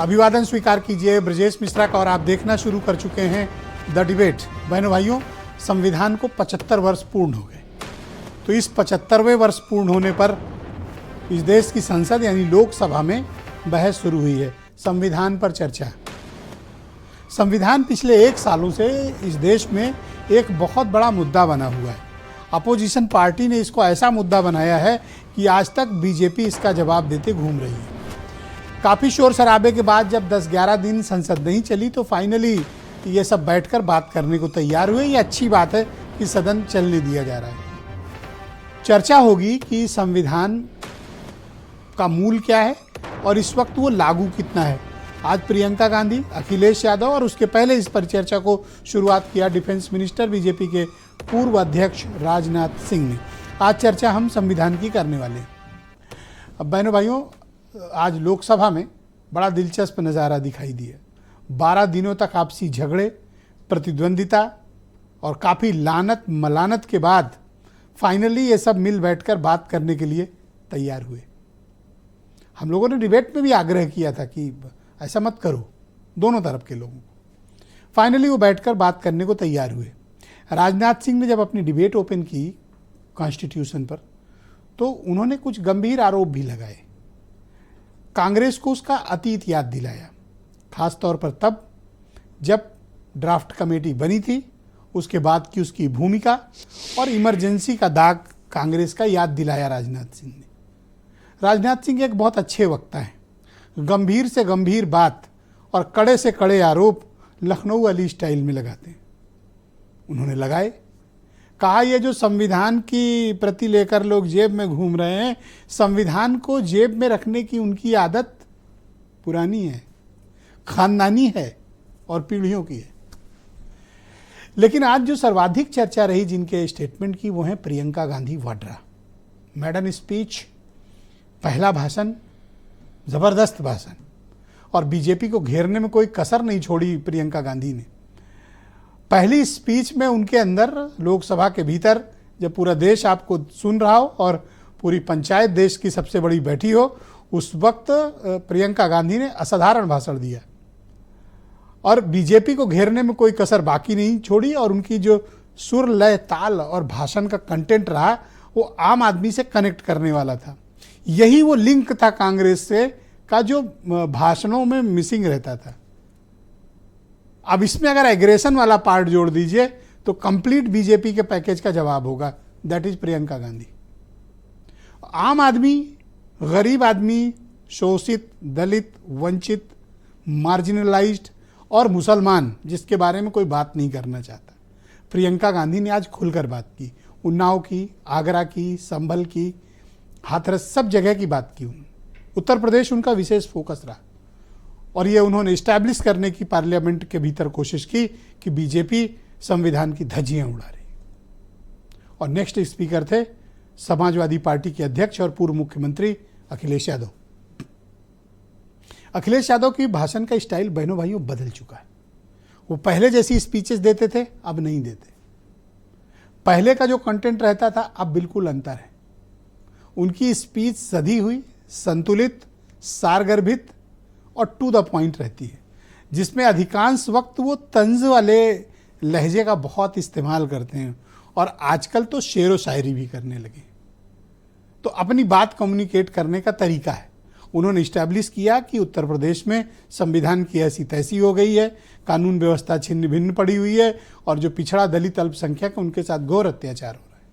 अभिवादन स्वीकार कीजिए ब्रजेश मिश्रा का और आप देखना शुरू कर चुके हैं द डिबेट। बहनों भाइयों, संविधान को 75 वर्ष पूर्ण हो गए। तो इस 75वें वर्ष पूर्ण होने पर इस देश की संसद यानी लोकसभा में बहस शुरू हुई है। संविधान पर चर्चा। संविधान पिछले 1 सालों से इस देश में एक बहुत बड़ा मुद्दा बना हुआ है। अपोजिशन पार्टी ने इसको ऐसा मुद्दा बनाया है कि आज तक बीजेपी इसका जवाब देते घूम रही है। काफ़ी शोर शराबे के बाद जब 10-11 दिन संसद नहीं चली तो फाइनली ये सब बैठकर बात करने को तैयार हुए। ये अच्छी बात है कि सदन चलने दिया जा रहा है। चर्चा होगी कि संविधान का मूल क्या है और इस वक्त वो लागू कितना है। आज प्रियंका गांधी, अखिलेश यादव और उसके पहले इस परिचर्चा को शुरुआत किया डिफेंस मिनिस्टर बीजेपी के पूर्व अध्यक्ष राजनाथ सिंह ने। आज चर्चा हम संविधान की करने वाले हैं। अब बहनों भाइयों, आज लोकसभा में बड़ा दिलचस्प नज़ारा दिखाई दिया। 12 दिनों तक आपसी झगड़े, प्रतिद्वंदिता और काफ़ी लानत मलानत के बाद फाइनली ये सब मिल बैठकर बात करने के लिए तैयार हुए। हम लोगों ने डिबेट में भी आग्रह किया था कि ऐसा मत करो, दोनों तरफ के लोगों को। फाइनली वो बैठकर बात करने को तैयार हुए। राजनाथ सिंह ने जब अपनी डिबेट ओपन की कॉन्स्टिट्यूशन पर तो उन्होंने कुछ गंभीर आरोप भी लगाए। कांग्रेस को उसका अतीत याद दिलाया, खास तौर पर तब जब ड्राफ्ट कमेटी बनी थी, उसके बाद की उसकी भूमिका और इमरजेंसी का दाग कांग्रेस का याद दिलाया राजनाथ सिंह ने। राजनाथ सिंह एक बहुत अच्छे वक्ता हैं। गंभीर से गंभीर बात और कड़े से कड़े आरोप लखनऊ वाली स्टाइल में लगाते हैं। उन्होंने लगाए, कहा ये जो संविधान की प्रति लेकर लोग जेब में घूम रहे हैं, संविधान को जेब में रखने की उनकी आदत पुरानी है, खानदानी है और पीढ़ियों की है। लेकिन आज जो सर्वाधिक चर्चा रही जिनके स्टेटमेंट की, वो है प्रियंका गांधी वाड्रा। मैडन स्पीच, पहला भाषण, ज़बरदस्त भाषण और बीजेपी को घेरने में कोई कसर नहीं छोड़ी प्रियंका गांधी ने। पहली स्पीच में उनके अंदर लोकसभा के भीतर जब पूरा देश आपको सुन रहा हो और पूरी पंचायत देश की सबसे बड़ी बैठी हो, उस वक्त प्रियंका गांधी ने असाधारण भाषण दिया और बीजेपी को घेरने में कोई कसर बाकी नहीं छोड़ी। और उनकी जो सुर, लय, ताल और भाषण का कंटेंट रहा वो आम आदमी से कनेक्ट करने वाला था। यही वो लिंक था कांग्रेस से का जो भाषणों में मिसिंग रहता था। अब इसमें अगर एग्रेशन वाला पार्ट जोड़ दीजिए तो कंप्लीट बीजेपी के पैकेज का जवाब होगा, दैट इज प्रियंका गांधी। आम आदमी, गरीब आदमी, शोषित, दलित, वंचित, मार्जिनलाइज्ड और मुसलमान, जिसके बारे में कोई बात नहीं करना चाहता, प्रियंका गांधी ने आज खुलकर बात की। उन्नाव की, आगरा की, संभल की, हाथरस, सब जगह की बात की उन्होंने। उत्तर प्रदेश उनका विशेष फोकस रहा और ये उन्होंने इस्टेब्लिश करने की पार्लियामेंट के भीतर कोशिश की कि बीजेपी संविधान की धज्जियां उड़ा रही। और नेक्स्ट स्पीकर थे समाजवादी पार्टी के अध्यक्ष और पूर्व मुख्यमंत्री अखिलेश यादव। अखिलेश यादव की भाषण का स्टाइल बहनों भाइयों बदल चुका है। वो पहले जैसी स्पीचेस देते थे, अब नहीं देते। पहले का जो कंटेंट रहता था, अब बिल्कुल अंतर है। उनकी स्पीच सधी हुई, संतुलित, सारगर्भित और टू द पॉइंट रहती है, जिसमें अधिकांश वक्त वो तंज वाले लहजे का बहुत इस्तेमाल करते हैं और आजकल तो शेर व शायरी भी करने लगे। तो अपनी बात कम्युनिकेट करने का तरीका है। उन्होंने इस्टेब्लिश किया कि उत्तर प्रदेश में संविधान की ऐसी तैसी हो गई है, कानून व्यवस्था छिन्न भिन्न पड़ी हुई है और जो पिछड़ा, दलित, अल्पसंख्यक, उनके साथ घोर अत्याचार हो रहा है।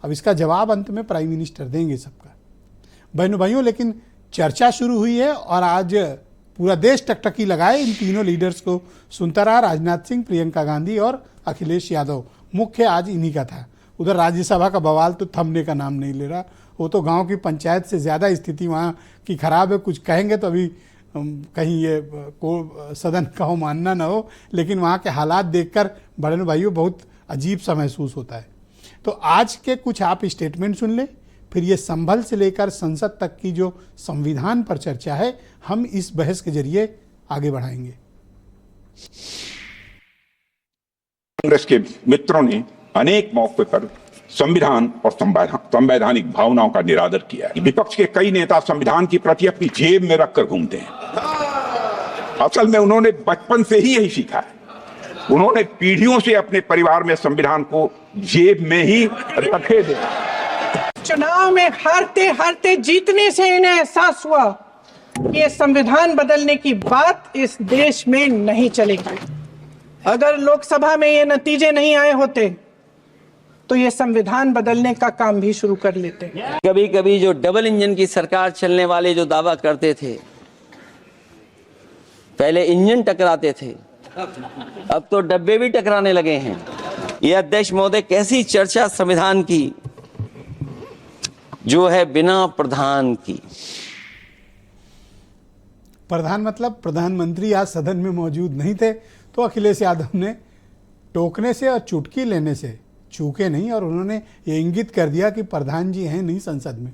अब इसका जवाब अंत में प्राइम मिनिस्टर देंगे सबका। बहनों भाइयों, लेकिन चर्चा शुरू हुई है और आज पूरा देश टकटकी लगाए इन तीनों लीडर्स को सुनता रहा। राजनाथ सिंह, प्रियंका गांधी और अखिलेश यादव, मुख्य आज इन्हीं का था। उधर राज्यसभा का बवाल तो थमने का नाम नहीं ले रहा। वो तो गांव की पंचायत से ज़्यादा स्थिति वहाँ की खराब है। कुछ कहेंगे तो अभी कहीं ये को सदन का हो मानना ना हो, लेकिन वहाँ के हालात देखकर बड़े भाइयों बहुत अजीब सा महसूस होता है। तो आज के कुछ आप स्टेटमेंट सुन लें, फिर ये संभल से लेकर संसद तक की जो संविधान पर चर्चा है, हम इस बहस के जरिए आगे बढ़ाएंगे। कांग्रेस के मित्रों ने अनेक मौके पर संविधान और संवैधानिक भावनाओं का निरादर किया है। विपक्ष के कई नेता संविधान की प्रति अपनी जेब में रखकर घूमते हैं। असल में उन्होंने बचपन से ही यही सीखा है। उन्होंने पीढ़ियों से अपने परिवार में संविधान को जेब में ही रखे थे। चुनाव में हारते हारते जीतने से इन्हें एहसास हुआ कि ये संविधान बदलने की बात इस देश में नहीं चलेगी। अगर लोकसभा में ये नतीजे नहीं आए होते तो ये संविधान बदलने का काम भी शुरू कर लेते। कभी कभी जो डबल इंजन की सरकार चलने वाले जो दावा करते थे, पहले इंजन टकराते थे, अब तो डब्बे भी टकराने लगे हैं। ये अध्यक्ष महोदय कैसी चर्चा संविधान की जो है बिना प्रधान की। प्रधान मतलब प्रधानमंत्री आज सदन में मौजूद नहीं थे तो अखिलेश यादव ने टोकने से और चुटकी लेने से चूके नहीं, और उन्होंने ये इंगित कर दिया कि प्रधान जी हैं नहीं संसद में।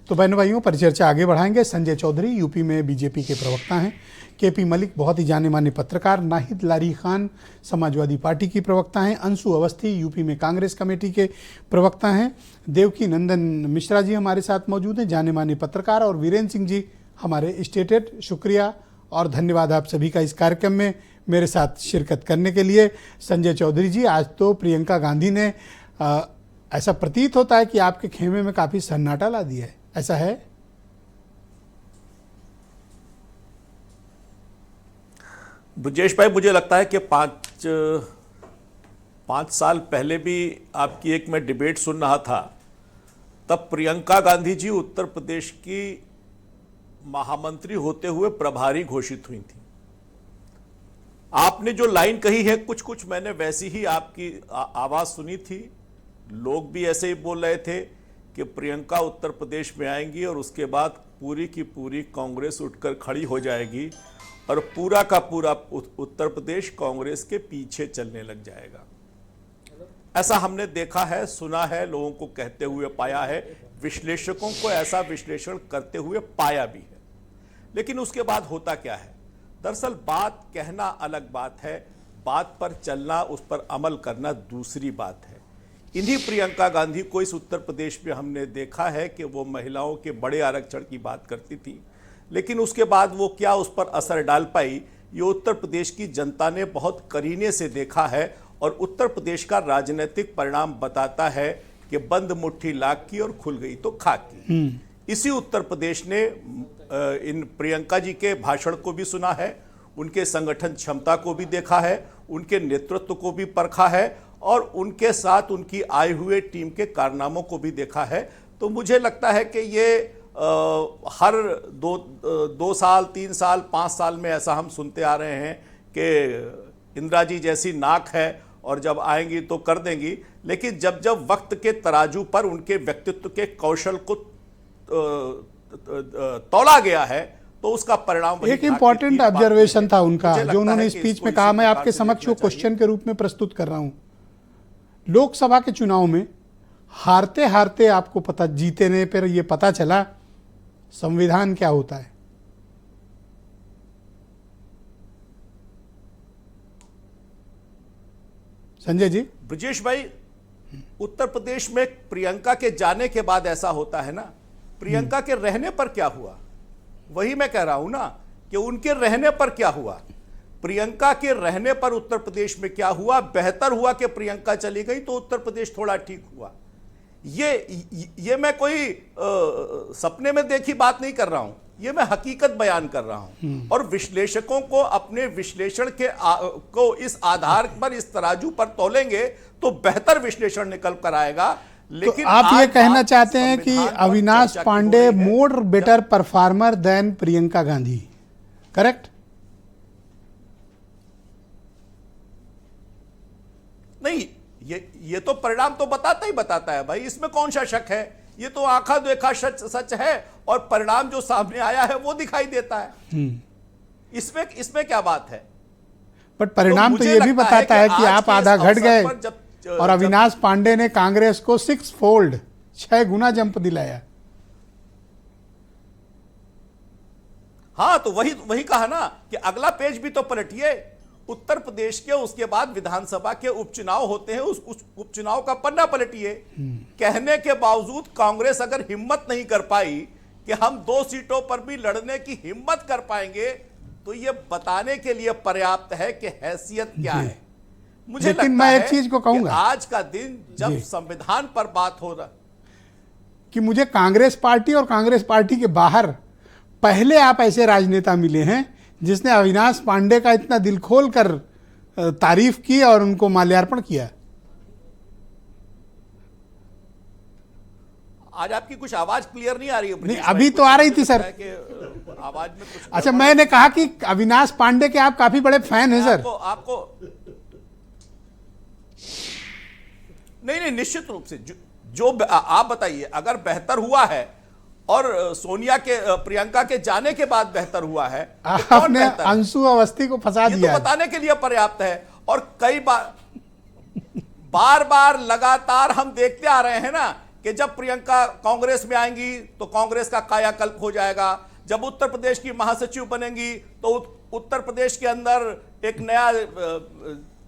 तो बहनों भाइयों, परिचर्चा आगे बढ़ाएंगे। संजय चौधरी यूपी में बीजेपी के प्रवक्ता हैं, केपी मलिक बहुत ही जाने माने पत्रकार, नाहिद लारी खान समाजवादी पार्टी की प्रवक्ता हैं, अंशु अवस्थी यूपी में कांग्रेस कमेटी के प्रवक्ता हैं, देवकी नंदन मिश्रा जी हमारे साथ मौजूद हैं, जाने माने पत्रकार, और वीरेंद्र सिंह जी हमारे स्टेट हेड। शुक्रिया और धन्यवाद आप सभी का इस कार्यक्रम में मेरे साथ शिरकत करने के लिए। संजय चौधरी जी, आज तो प्रियंका गांधी ने ऐसा प्रतीत होता है कि आपके खेमे में काफ़ी सन्नाटा ला दिया है, ऐसा है? ब्रजेश भाई, मुझे लगता है कि पाँच साल पहले भी आपकी एक मैं डिबेट सुन रहा था, तब प्रियंका गांधी जी उत्तर प्रदेश की महामंत्री होते हुए प्रभारी घोषित हुई थी। आपने जो लाइन कही है कुछ कुछ मैंने वैसी ही आपकी आवाज सुनी थी। लोग भी ऐसे ही बोल रहे थे कि प्रियंका उत्तर प्रदेश में आएंगी और उसके बाद पूरी की पूरी कांग्रेस उठकर खड़ी हो जाएगी और पूरा का पूरा उत्तर प्रदेश कांग्रेस के पीछे चलने लग जाएगा। ऐसा हमने देखा है, सुना है, लोगों को कहते हुए पाया है, विश्लेषकों को ऐसा विश्लेषण करते हुए पाया भी है। लेकिन उसके बाद होता क्या है? दरअसल बात कहना अलग बात है, बात पर चलना, उस पर अमल करना दूसरी बात है। इन्हीं प्रियंका गांधी को इस उत्तर प्रदेश में हमने देखा है कि वो महिलाओं के बड़े आरक्षण की बात करती थी, लेकिन उसके बाद वो क्या उस पर असर डाल पाई, ये उत्तर प्रदेश की जनता ने बहुत करीने से देखा है। और उत्तर प्रदेश का राजनीतिक परिणाम बताता है कि बंद मुट्ठी लाख की और खुल गई तो खाक की। इसी उत्तर प्रदेश ने इन प्रियंका जी के भाषण को भी सुना है, उनके संगठन क्षमता को भी देखा है, उनके नेतृत्व को भी परखा है और उनके साथ उनकी आए हुए टीम के कारनामों को भी देखा है। तो मुझे लगता है कि ये हर दो साल, 3 साल, 5 साल में ऐसा हम सुनते आ रहे हैं कि इंदिरा जी जैसी नाक है और जब आएंगी तो कर देंगी, लेकिन जब जब वक्त के तराजू पर उनके व्यक्तित्व के कौशल को तौला गया है तो उसका परिणाम एक इंपॉर्टेंट ऑब्जर्वेशन था उनका जो उन्होंने स्पीच में कहा, मैं आपके समक्ष वो क्वेश्चन के रूप में प्रस्तुत कर रहा हूं। लोकसभा के चुनाव में हारते हारते आपको पता, जीते ने फिर ये पता चला संविधान क्या होता है। संजय जी। ब्रजेश भाई, उत्तर प्रदेश में प्रियंका के जाने के बाद ऐसा होता है ना, प्रियंका के रहने पर क्या हुआ, वही मैं कह रहा हूं ना कि उनके रहने पर क्या हुआ। प्रियंका के रहने पर उत्तर प्रदेश में क्या हुआ? बेहतर हुआ कि प्रियंका चली गई तो उत्तर प्रदेश थोड़ा ठीक हुआ। ये मैं कोई सपने में देखी बात नहीं कर रहा हूं, ये मैं हकीकत बयान कर रहा हूं। और विश्लेषकों को अपने विश्लेषण को इस आधार पर, इस तराजू पर तोलेंगे तो बेहतर विश्लेषण निकल कर आएगा। लेकिन तो आप ये कहना चाहते हैं कि Avinash Pandey more better performer than Priyanka Gandhi, correct? नहीं, ये तो परिणाम तो बताता ही बताता है भाई, इसमें कौन सा शक है। ये तो आंखा देखा सच है और परिणाम जो सामने आया है वो दिखाई देता है। इसमें क्या बात है? बट परिणाम तो ये भी बताता है कि आप आधा घट गए और अविनाश पांडे ने कांग्रेस को 6 गुना जंप दिलाया। हाँ, तो वही कहा ना कि अगला पेज भी तो पलटिए। उत्तर प्रदेश के उसके बाद विधानसभा के उपचुनाव होते हैं, उस उपचुनाव का पन्ना पलटिए। कहने के बावजूद कांग्रेस अगर हिम्मत नहीं कर पाई कि हम 2 सीटों पर भी लड़ने की हिम्मत कर पाएंगे, तो ये बताने के लिए पर्याप्त है कि हैसियत क्या जी। है। मुझे लेकिन लगता मैं एक है चीज को कहूंगा कि आज का दिन जब जी। संविधान पर बात हो रहा, कि मुझे कांग्रेस पार्टी और कांग्रेस पार्टी के बाहर पहले आप ऐसे राजनेता मिले हैं जिसने अविनाश पांडे का इतना दिल खोल कर तारीफ की और उनको माल्यार्पण किया। आज आपकी कुछ आवाज क्लियर नहीं आ रही है। नहीं, अभी तो आ रही थी सर। कि आवाज में कुछ अच्छा, मैंने कहा कि अविनाश पांडे के आप काफी बड़े फैन हैं सर। आपको नहीं, निश्चित रूप से जो आप बताइए, अगर बेहतर हुआ है और सोनिया के प्रियंका के जाने के बाद बेहतर हुआ है तो कौन आपने बेहतर है? अंशु अवस्थी को फंसा ये दिया तो है। बताने के लिए पर्याप्त है। और कई बार लगातार हम देखते आ रहे हैं ना कि जब प्रियंका कांग्रेस में आएंगी तो कांग्रेस का कायाकल्प हो जाएगा, जब उत्तर प्रदेश की महासचिव बनेंगी तो उत्तर प्रदेश के अंदर एक नया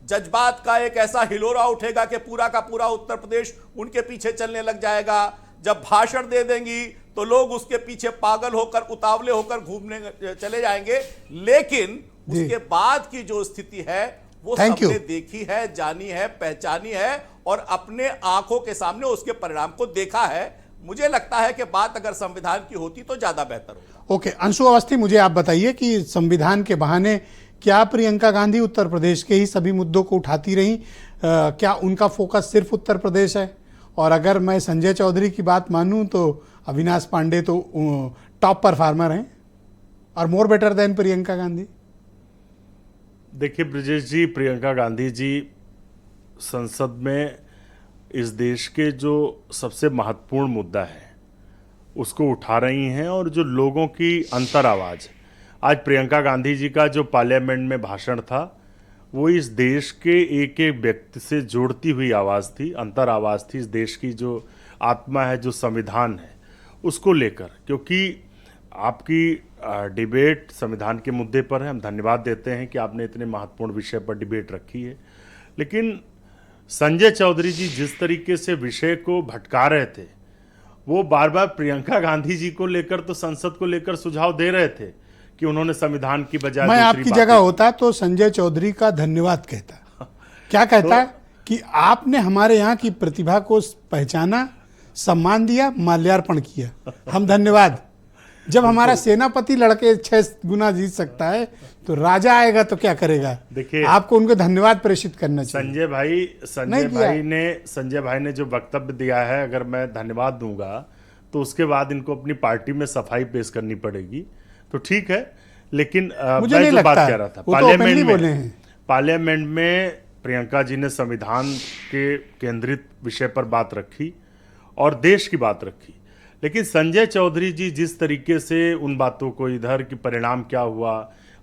जज्बात का एक ऐसा हिलोरा उठेगा कि पूरा का पूरा उत्तर प्रदेश उनके पीछे चलने लग जाएगा। जब भाषण दे देंगी तो लोग उसके पीछे पागल होकर, उतावले होकर घूमने चले जाएंगे। लेकिन जी। उसके बाद की जो स्थिति है वो Thank you। सबने देखी है, जानी है, पहचानी है और अपने आंखों के सामने उसके परिणाम को देखा है। मुझे लगता है कि बात अगर संविधान की होती तो ज्यादा बेहतर होगा। ओके, अंशु अवस्थी, मुझे आप बताइए कि संविधान के बहाने क्या प्रियंका गांधी उत्तर प्रदेश के ही सभी मुद्दों को उठाती रहीं? क्या उनका फोकस सिर्फ उत्तर प्रदेश है? और अगर मैं संजय चौधरी की बात मानूं तो अविनाश पांडे तो टॉप परफॉर्मर हैं और more better than Priyanka Gandhi. देखिए ब्रजेश जी, प्रियंका गांधी जी संसद में इस देश के जो सबसे महत्वपूर्ण मुद्दा है उसको उठा रही हैं और जो लोगों की अंतर आवाज़ है। आज प्रियंका गांधी जी का जो पार्लियामेंट में भाषण था वो इस देश के एक एक व्यक्ति से जोड़ती हुई आवाज़ थी, अंतर आवाज़ थी। इस देश की जो आत्मा है, जो संविधान है, उसको लेकर, क्योंकि आपकी डिबेट संविधान के मुद्दे पर है। हम धन्यवाद देते हैं कि आपने इतने महत्वपूर्ण विषय पर डिबेट रखी है। लेकिन संजय चौधरी जी जिस तरीके से विषय को भटका रहे थे, वो बार बार प्रियंका गांधी जी को लेकर तो संसद को लेकर सुझाव दे रहे थे कि उन्होंने संविधान की बजाय मैं दूसरी आपकी बातें जगह होता तो संजय चौधरी का धन्यवाद कहता। क्या कहता कि आपने हमारे यहाँ की प्रतिभा को पहचाना, सम्मान दिया, माल्यार्पण किया। हम धन्यवाद। जब हमारा सेनापति लड़के 6 गुना जीत सकता है तो राजा आएगा तो क्या करेगा? देखिए, आपको उनको धन्यवाद प्रेषित करना चाहिए। संजय भाई ने जो वक्तव्य दिया है, अगर मैं धन्यवाद दूंगा तो उसके बाद इनको अपनी पार्टी में सफाई पेश करनी पड़ेगी, तो ठीक है। लेकिन मुझे मैं नहीं जो लगता, बात कह रहा था, वो तो openly बोले हैं। पार्लियामेंट में प्रियंका जी ने संविधान के केंद्रित विषय पर बात रखी और देश की बात रखी। लेकिन संजय चौधरी जी जिस तरीके से उन बातों को इधर कि परिणाम क्या हुआ,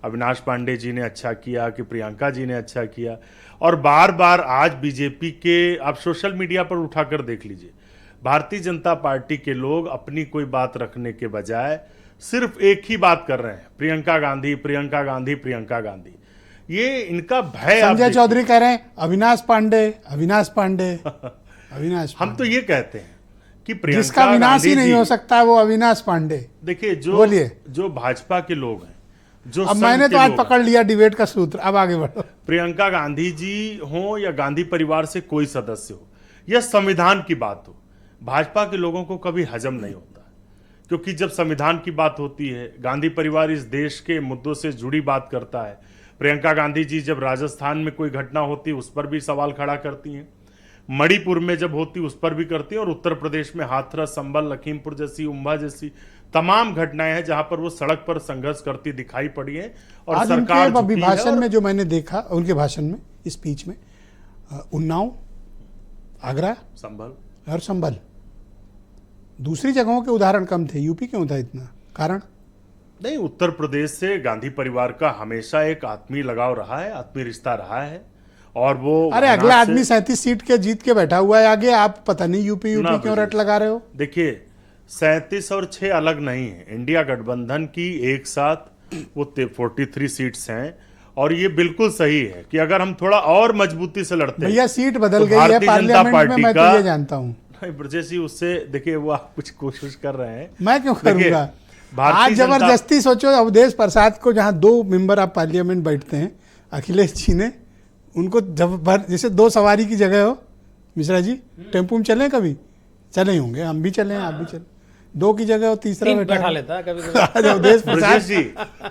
अविनाश पांडे जी ने अच्छा किया कि प्रियंका जी ने अच्छा किया, और बार बार आज बीजेपी के, आप सोशल मीडिया पर उठाकर देख लीजिए, भारतीय जनता पार्टी के लोग अपनी कोई बात रखने के बजाय सिर्फ एक ही बात कर रहे हैं, प्रियंका गांधी, प्रियंका गांधी, प्रियंका गांधी। ये इनका भय। संजय चौधरी कह रहे हैं अविनाश पांडे, अविनाश पांडे, अविनाश हम तो ये कहते हैं कि जिसका विनाश ही नहीं हो सकता वो अविनाश पांडे। देखिए, जो भाजपा के लोग हैं, जो अब मैंने तो आज पकड़ लिया डिबेट का सूत्र, अब आगे बढ़ो। प्रियंका गांधी जी हो या गांधी परिवार से कोई सदस्य हो या संविधान की बात हो, भाजपा के लोगों को कभी हजम नहीं होता। क्योंकि जब संविधान की बात होती है, गांधी परिवार इस देश के मुद्दों से जुड़ी बात करता है। प्रियंका गांधी जी जब राजस्थान में कोई घटना होती है उस पर भी सवाल खड़ा करती हैं, मणिपुर में जब होती उस पर भी करती हैं, और उत्तर प्रदेश में हाथरस, संभल, लखीमपुर जैसी, उम्भा जैसी तमाम घटनाएं हैं जहां पर वो सड़क पर संघर्ष करती दिखाई पड़ी है। और आज सरकार उनके अभिभाषण में जो मैंने देखा, उनके भाषण में, स्पीच में, उन्नाव, आगरा, संभल और संभल, दूसरी जगहों के उदाहरण कम थे, यूपी क्यों था इतना? कारण नहीं, उत्तर प्रदेश से गांधी परिवार का हमेशा एक आत्मीय लगाव रहा है, आत्मीय रिश्ता रहा है। और वो, अरे अगला आदमी 37 सीट के जीत के बैठा हुआ है आगे, आप पता नहीं यूपी क्यों रट लगा रहे हो? देखिए, 37 और 6 अलग नहीं है। इंडिया गठबंधन की एक साथ वो 43 सीट्स हैं, और ये बिल्कुल सही है कि अगर हम थोड़ा और मजबूती से लड़ते हैं। भैया सीट बदल तो गई है भारतीय जनता पार्लियामेंट में, पार्टी मैं तो ये जानता हूँ। नहीं ब्रजेश जी, उससे देखिए वो आप कुछ कोशिश कर रहे हैं। मैं क्यों करूंगा? आज जबरदस्ती सोचो अवधेश प्रसाद को, जहां 2 मेंबर ऑफ पार्लियामेंट बैठते हैं, अखिलेश जी ने उनको जैसे 2 सवारी की जगह हो, मिश्रा जी टेम्पो में चलें, कभी चले ही होंगे, हम भी चले हैं, आप भी चले, 2 की जगह हो, तीसरा बैठा लेता कभी आज अवधेश प्रसाद जी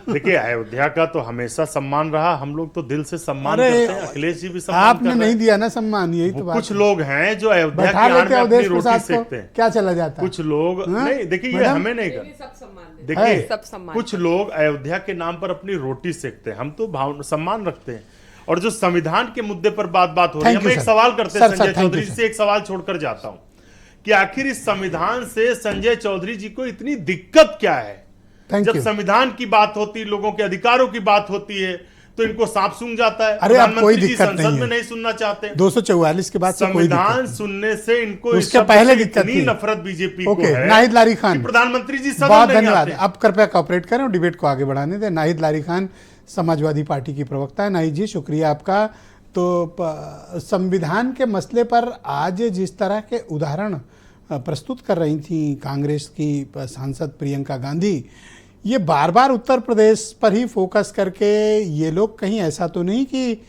देखिए, अयोध्या का तो हमेशा सम्मान रहा, हम लोग तो दिल से सम्मान करते हैं, अखिलेश जी भी सम्मान आपने कर रहे नहीं दिया ना सम्मान, यही तो बात कुछ लोग हैं जो अयोध्या बैठा की आड़ लेते में अपनी अवधेश रोटी प्रसाद सेकते को, हैं। क्या चला जाता है? कुछ लोग हाँ? नहीं, देखिए ये मैडम? हमें नहीं कर, है। देखिए कुछ लोग अयोध्या के नाम पर अपनी रोटी सेकते हैं, हम तो सम्मान रखते हैं। और जो संविधान के मुद्दे पर बात हो रही है, हम एक सवाल करते हैं संजय चौधरी से, एक सवाल छोड़कर जाता हूं कि आखिर इस संविधान से संजय चौधरी जी को इतनी दिक्कत क्या है? जब संविधान की बात होती, लोगों के अधिकारों की बात होती है, तो इनको सांप सूंघ जाता है। अरे अब कोई दिक्कत नहीं संसद है, में नहीं सुनना चाहते, 244 के बाद संविधान सुनने से इनको उसके पहले दिक्कत इतनी थी। नफरत बीजेपी को है। नाहिद लारी खान, प्रधानमंत्री जी सदन बहुत नहीं धन्यवाद। आते। अब कृपया कॉपरेट करें और डिबेट को आगे बढ़ाने दें। नाहिद लारी खान समाजवादी पार्टी की प्रवक्ता है। नाहिद जी शुक्रिया आपका। तो संविधान के मसले पर आज जिस तरह के उदाहरण प्रस्तुत कर रही थी कांग्रेस की सांसद प्रियंका गांधी, ये बार बार उत्तर प्रदेश पर ही फोकस करके ये लोग कहीं ऐसा तो नहीं कि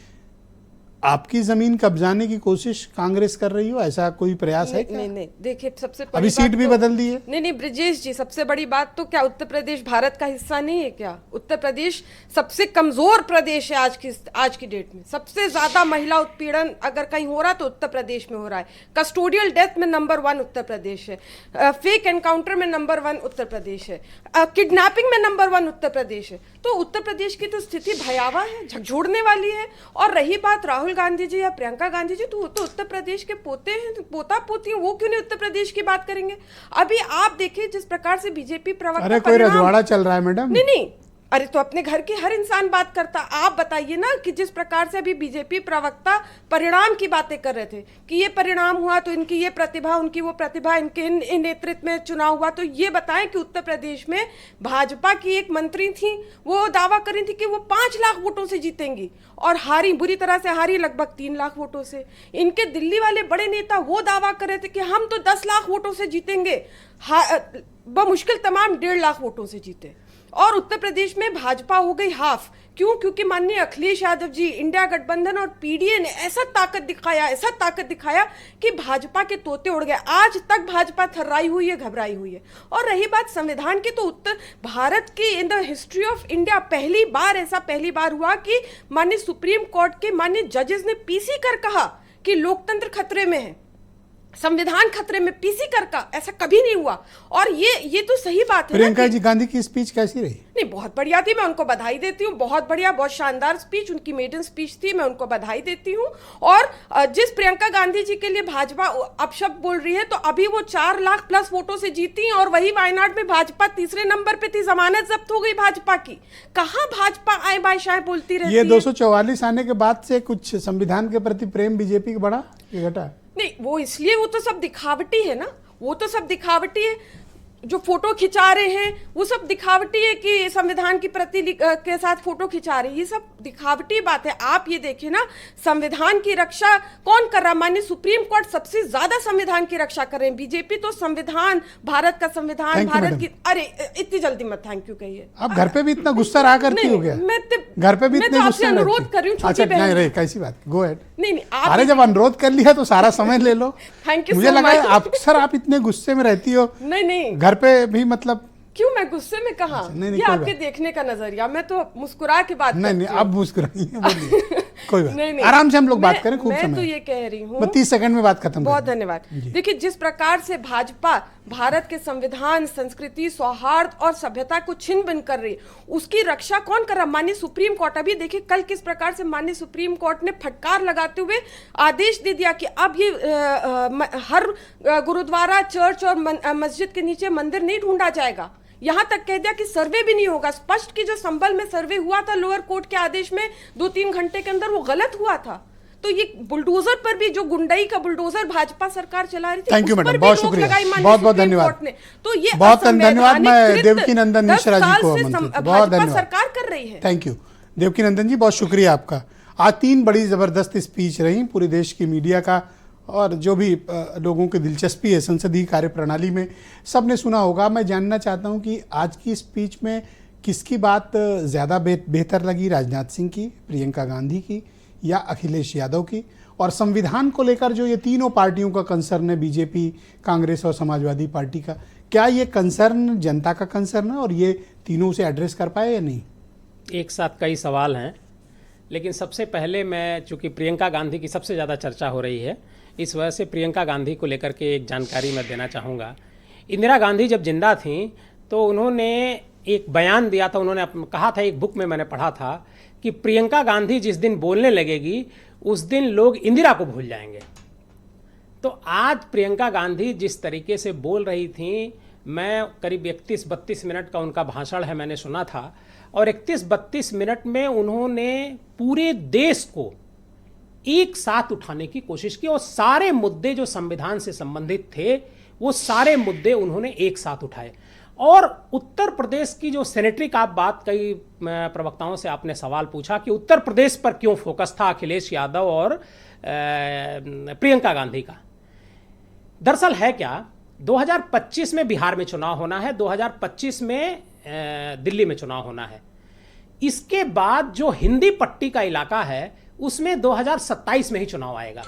आपकी जमीन कब्जाने की कोशिश कांग्रेस कर रही हो, ऐसा कोई प्रयास है क्या? नहीं, देखिए सबसे बड़ी अभी सीट भी बदल दी है। नहीं ब्रजेश जी, सबसे बड़ी बात तो क्या उत्तर प्रदेश भारत का हिस्सा नहीं है क्या? उत्तर प्रदेश सबसे कमजोर प्रदेश है आज की डेट में। सबसे ज्यादा महिला उत्पीड़न अगर कहीं हो रहा तो उत्तर प्रदेश में हो रहा है। कस्टोडियल डेथ में नंबर 1 उत्तर प्रदेश है, फेक एनकाउंटर में नंबर 1 उत्तर प्रदेश है, किडनैपिंग में नंबर 1 उत्तर प्रदेश है। तो उत्तर प्रदेश की तो स्थिति भयावह है, झकझोरने वाली है। और रही बात राहुल गांधी जी या प्रियंका गांधी जी, तो वो तो उत्तर प्रदेश के पोते हैं, पोता पोती हैं, वो क्यों नहीं उत्तर प्रदेश की बात करेंगे? अभी आप देखिए जिस प्रकार से बीजेपी प्रवक्ता, अरे कोई रजवाड़ा चल रहा है मैडम? नहीं, अरे तो अपने घर की हर इंसान बात करता। आप बताइए ना कि जिस प्रकार से अभी बीजेपी प्रवक्ता परिणाम की बातें कर रहे थे कि ये परिणाम हुआ तो इनकी ये प्रतिभा, उनकी वो प्रतिभा, इनके इन नेतृत्व में चुनाव हुआ, तो ये बताएं कि उत्तर प्रदेश में भाजपा की एक मंत्री थी, वो दावा कर रही थी कि वो 5 लाख वोटों से जीतेंगी और हारी, बुरी तरह से हारी, लगभग 3 लाख वोटों से। इनके दिल्ली वाले बड़े नेता वो दावा कर रहे थे कि हम तो 10 लाख वोटों से जीतेंगे, बमुश्किल तमाम 1.5 लाख वोटों से जीते। और उत्तर प्रदेश में भाजपा हो गई हाफ। क्यों? क्योंकि माननीय अखिलेश यादव जी, इंडिया गठबंधन और पीडीए ने ऐसा ताकत दिखाया कि भाजपा के तोते उड़ गए। आज तक भाजपा थर्राई हुई है, घबराई हुई है। और रही बात संविधान की, तो उत्तर भारत की in the history of India पहली बार हुआ कि माननीय सुप्रीम कोर्ट के माननीय जजेस ने पीसी कर कहा कि लोकतंत्र खतरे में है, संविधान खतरे में। पीसी कर का ऐसा कभी नहीं हुआ। और ये तो सही बात है। प्रियंका जी गांधी की स्पीच कैसी रही? नहीं, बहुत बढ़िया थी, मैं उनको बधाई देती हूँ। बहुत बढ़िया, बहुत शानदार स्पीच, उनकी मेडन स्पीच थी, मैं उनको बधाई देती हूँ। और जिस प्रियंका गांधी जी के लिए भाजपा अपशब्द बोल रही है, तो अभी वो 4 लाख प्लस वोटों से जीती, और वही वायनाड में भाजपा तीसरे नंबर पे थी, जमानत जब्त हो गई भाजपा की। कहाँ भाजपा आए बाय शाय बोलती रहती है। ये 244 आने के बाद से कुछ संविधान के प्रति प्रेम बीजेपी का बढ़ा या घटा? नहीं, वो इसलिए, वो तो सब दिखावटी है ना, वो तो सब दिखावटी है। जो फोटो खिंचा रहे हैं वो सब दिखावटी है कि संविधान की प्रति के साथ फोटो खिंचा रहे हैं, ये सब दिखावटी बात है। आप ये देखिए ना, संविधान की रक्षा कौन कर रहा? माननीय सुप्रीम कोर्ट सबसे ज्यादा संविधान की रक्षा कर रहे हैं। बीजेपी तो संविधान, भारत का संविधान, भारत की, अरे इतनी जल्दी मत थैंक यू कहिए। आप घर पे भी इतना गुस्सा रहा करती हो गया? घर पे भी इतने गुस्से में अनुरोध कर रही हूँ, अच्छा नहीं रही, कैसी बात, गो अहेड। नहीं, अरे जब अनुरोध कर लिया तो सारा समय ले लो। Thank you. मुझे लगा अक्सर आप इतने गुस्से में रहती हो। नहीं, घर पे भी मतलब क्यों? मैं गुस्से में कहा? ये आपके देखने का नजरिया, मैं तो मुस्कुरा के बात करती हूं। नहीं, अब मुस्कुराइए, बोलिए। कोई बात नहीं, आराम से हम लोग बात करें, खूब समय। मैं तो ये कह रही हूँ, 30 सेकंड में बात खत्म। बहुत धन्यवाद। देखिए, जिस प्रकार से भाजपा भारत के संविधान, संस्कृति, सौहार्द और सभ्यता को छिन भिन कर रही, उसकी रक्षा कौन कर रहा? माननीय सुप्रीम कोर्ट। अभी देखिए कल किस प्रकार से माननीय सुप्रीम कोर्ट ने फटकार लगाते हुए आदेश दे दिया कि अब ये हर गुरुद्वारा, चर्च और मस्जिद के नीचे मंदिर नहीं ढूंढा जाएगा। यहां तक कह दिया कि सर्वे भी नहीं होगा। स्पष्ट कि जो संभल में सर्वे हुआ था लोअर कोर्ट के आदेश में 2-3 घंटे के अंदर, वो गलत हुआ था। तो ये बुलडोजर पर भी, जो गुंडई का बुलडोजर भाजपा सरकार चला रही थी, थैंक यू मैडम, बहुत शुक्रिया, बहुत धन्यवाद। तो ये बहुत धन्यवाद। मैं देवकी नंदन मिश्रा जी को बहुत धन्यवाद, सरकार कर रही है। थैंक यू देवकी नंदन जी, बहुत शुक्रिया आपका। आज 3 बड़ी जबरदस्त स्पीच रही पूरे देश की मीडिया का और जो भी लोगों की दिलचस्पी है संसदीय कार्यप्रणाली में, सब ने सुना होगा। मैं जानना चाहता हूं कि आज की स्पीच में किसकी बात ज़्यादा बेहतर लगी, राजनाथ सिंह की, प्रियंका गांधी की या अखिलेश यादव की? और संविधान को लेकर जो ये तीनों पार्टियों का कंसर्न है, बीजेपी, कांग्रेस और समाजवादी पार्टी का, क्या ये कंसर्न जनता का कंसर्न है और ये तीनों से एड्रेस कर पाए या नहीं? एक साथ कई सवाल हैं, लेकिन सबसे पहले मैं, चूंकि प्रियंका गांधी की सबसे ज़्यादा चर्चा हो रही है, इस वजह से प्रियंका गांधी को लेकर के एक जानकारी मैं देना चाहूँगा। इंदिरा गांधी जब जिंदा थीं तो उन्होंने एक बयान दिया था, उन्होंने कहा था, एक बुक में मैंने पढ़ा था कि प्रियंका गांधी जिस दिन बोलने लगेगी उस दिन लोग इंदिरा को भूल जाएंगे। तो आज प्रियंका गांधी जिस तरीके से बोल रही थी, मैं करीब 31-32 मिनट का उनका भाषण है, मैंने सुना था, और 31-32 मिनट में उन्होंने पूरे देश को एक साथ उठाने की कोशिश की और सारे मुद्दे जो संविधान से संबंधित थे वो सारे मुद्दे उन्होंने एक साथ उठाए। और उत्तर प्रदेश की जो सेनेटरी का आप बात, कई प्रवक्ताओं से आपने सवाल पूछा कि उत्तर प्रदेश पर क्यों फोकस था अखिलेश यादव और प्रियंका गांधी का। दरअसल है क्या, 2025 में बिहार में चुनाव होना है, 2025 में दिल्ली में चुनाव होना है। इसके बाद जो हिंदी पट्टी का इलाका है उसमें 2027 में ही चुनाव आएगा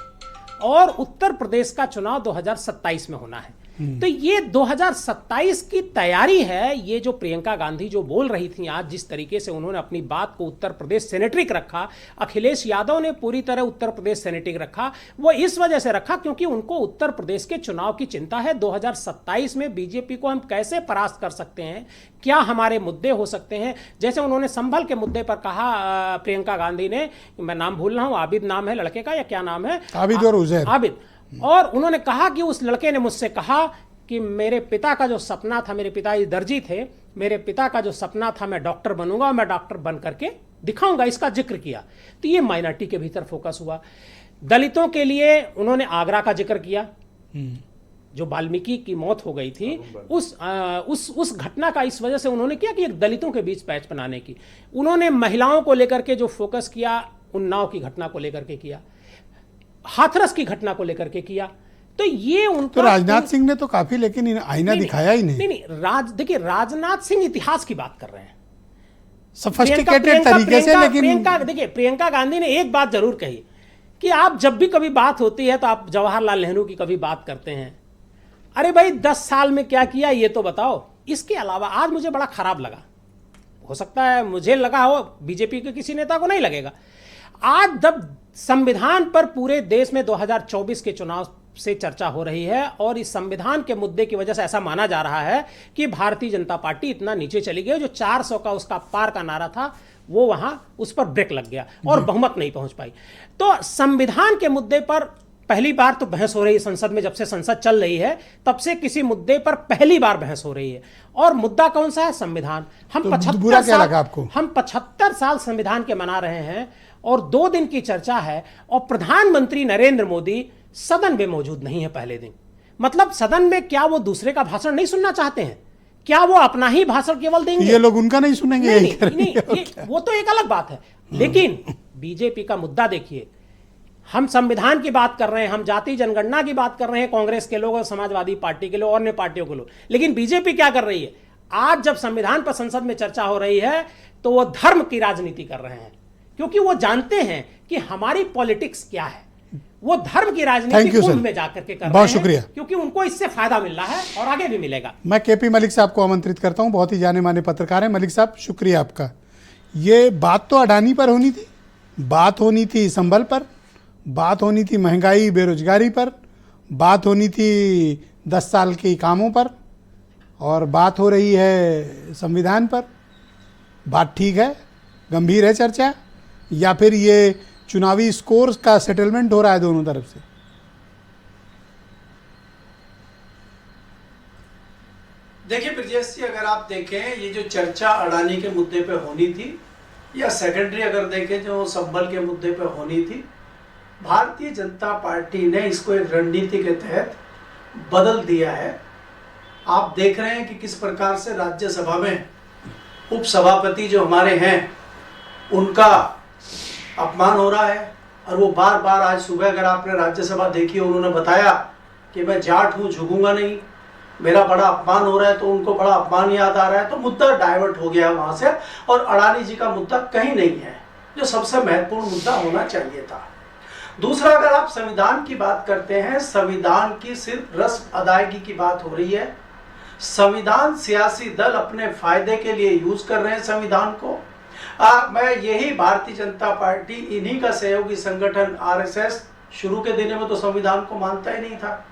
और उत्तर प्रदेश का चुनाव 2027 में होना है। तो ये 2027 की तैयारी है। ये जो प्रियंका गांधी जो बोल रही थी आज, जिस तरीके से उन्होंने अपनी बात को उत्तर प्रदेश सेनेट्रिक रखा, अखिलेश यादव ने पूरी तरह उत्तर प्रदेश सेनेट्रिक रखा। वो इस वजह से रखा क्योंकि उनको उत्तर प्रदेश के चुनाव की चिंता है। 2027 में बीजेपी को हम कैसे परास्त कर सकते हैं, क्या हमारे मुद्दे हो सकते हैं। जैसे उन्होंने संभल के मुद्दे पर कहा प्रियंका गांधी ने, मैं नाम भूल रहा हूं, आबिद नाम है लड़के का या क्या नाम है, आबिद और उजैर, आबिद। और उन्होंने कहा कि उस लड़के ने मुझसे कहा कि मेरे पिता का जो सपना था, मेरे पिताजी दर्जी थे, मेरे पिता का जो सपना था मैं डॉक्टर बनूंगा और मैं डॉक्टर बन करके दिखाऊंगा, इसका जिक्र किया। तो ये माइनॉरिटी के भीतर फोकस हुआ। दलितों के लिए उन्होंने आगरा का जिक्र किया, जो वाल्मीकि की मौत हो गई थी, उस घटना का इस वजह से उन्होंने किया कि एक दलितों के बीच पैच बनाने की। उन्होंने महिलाओं को लेकर के जो फोकस किया, उन्नाव की घटना को लेकर के किया, हाथरस की घटना को लेकर के किया। तो ये उनका, तो राजनाथ सिंह ने तो काफी लेकिन आईना दिखाया ही नहीं। देखिए राजनाथ सिंह इतिहास की बात कर रहे हैं सोफिस्टिकेटेड तरीके से, लेकिन देखिए प्रियंका गांधी ने एक बात जरूर कही कि आप जब भी कभी बात होती है तो आप जवाहरलाल नेहरू की कभी बात करते हैं। अरे भाई 10 साल में क्या किया ये तो बताओ। इसके अलावा आज मुझे बड़ा खराब लगा, हो सकता है मुझे लगा हो, बीजेपी के किसी नेता को नहीं लगेगा। आज जब संविधान पर पूरे देश में 2024 के चुनाव से चर्चा हो रही है और इस संविधान के मुद्दे की वजह से ऐसा माना जा रहा है कि भारतीय जनता पार्टी इतना नीचे चली गई, जो 400 का उसका पार का नारा था वो वहां उस पर ब्रेक लग गया और बहुमत नहीं पहुंच पाई। तो संविधान के मुद्दे पर पहली बार तो बहस हो रही है संसद में। जब से संसद चल रही है तब से किसी मुद्दे पर पहली बार बहस हो रही है। और मुद्दा कौन सा है? संविधान। हम तो 75 साल संविधान के मना रहे हैं और 2 दिन की चर्चा है और प्रधानमंत्री नरेंद्र मोदी सदन में मौजूद नहीं है पहले दिन। मतलब सदन में क्या वो दूसरे का भाषण नहीं सुनना चाहते हैं? क्या वो अपना ही भाषण केवल देंगे? ये लोग उनका नहीं सुनेंगे? नहीं, वो तो एक अलग बात है। लेकिन बीजेपी का मुद्दा देखिए, हम संविधान की बात कर रहे हैं, हम जाति जनगणना की बात कर रहे हैं, कांग्रेस के लोग और समाजवादी पार्टी के लोग और अन्य पार्टियों के लोग। लेकिन बीजेपी क्या कर रही है? आज जब संविधान पर संसद में चर्चा हो रही है तो वो धर्म की राजनीति कर रहे हैं, क्योंकि वो जानते हैं कि हमारी पॉलिटिक्स क्या है। वो धर्म की राजनीति कुंभ में जाकर के कर रहे हैं। बहुत शुक्रिया, क्योंकि उनको इससे फायदा मिल रहा है और आगे भी मिलेगा। मैं केपी मलिक साहब को आमंत्रित करता हूं, बहुत ही जाने माने पत्रकार हैं। मलिक साहब, शुक्रिया आपका। ये बात तो अडानी पर होनी थी, बात होनी थी संभल पर, बात होनी थी महंगाई बेरोजगारी पर, बात होनी थी 10 साल के कामों पर, और बात हो रही है संविधान पर। बात ठीक है, गंभीर है चर्चा, या फिर ये चुनावी स्कोर का सेटलमेंट हो रहा है दोनों तरफ से? देखिए ब्रजेश जी, अगर आप देखें ये जो चर्चा अडानी के मुद्दे पे होनी थी या सेकेंडरी अगर देखें जो संभल के मुद्दे पे होनी थी, भारतीय जनता पार्टी ने इसको एक रणनीति के तहत बदल दिया है। आप देख रहे हैं कि किस प्रकार से राज्यसभा में उपसभापति जो हमारे हैं उनका अपमान हो रहा है और वो बार बार आज सुबह अगर आपने राज्यसभा देखी, उन्होंने बताया कि मैं जाट हूँ, झुकूंगा नहीं, मेरा बड़ा अपमान हो रहा है, तो उनको बड़ा अपमान याद आ रहा है, तो मुद्दा डाइवर्ट हो गया वहां से और अडानी जी का मुद्दा कहीं नहीं है जो सबसे महत्वपूर्ण मुद्दा होना चाहिए था। दूसरा, अगर आप संविधान की बात करते हैं, संविधान की सिर्फ रस्म अदायगी की बात हो रही है। संविधान सियासी दल अपने फायदे के लिए यूज कर रहे हैं संविधान को। मैं यही भारतीय जनता पार्टी, इन्हीं का सहयोगी संगठन आरएसएस शुरू के दिनों में तो संविधान को मानता ही नहीं था,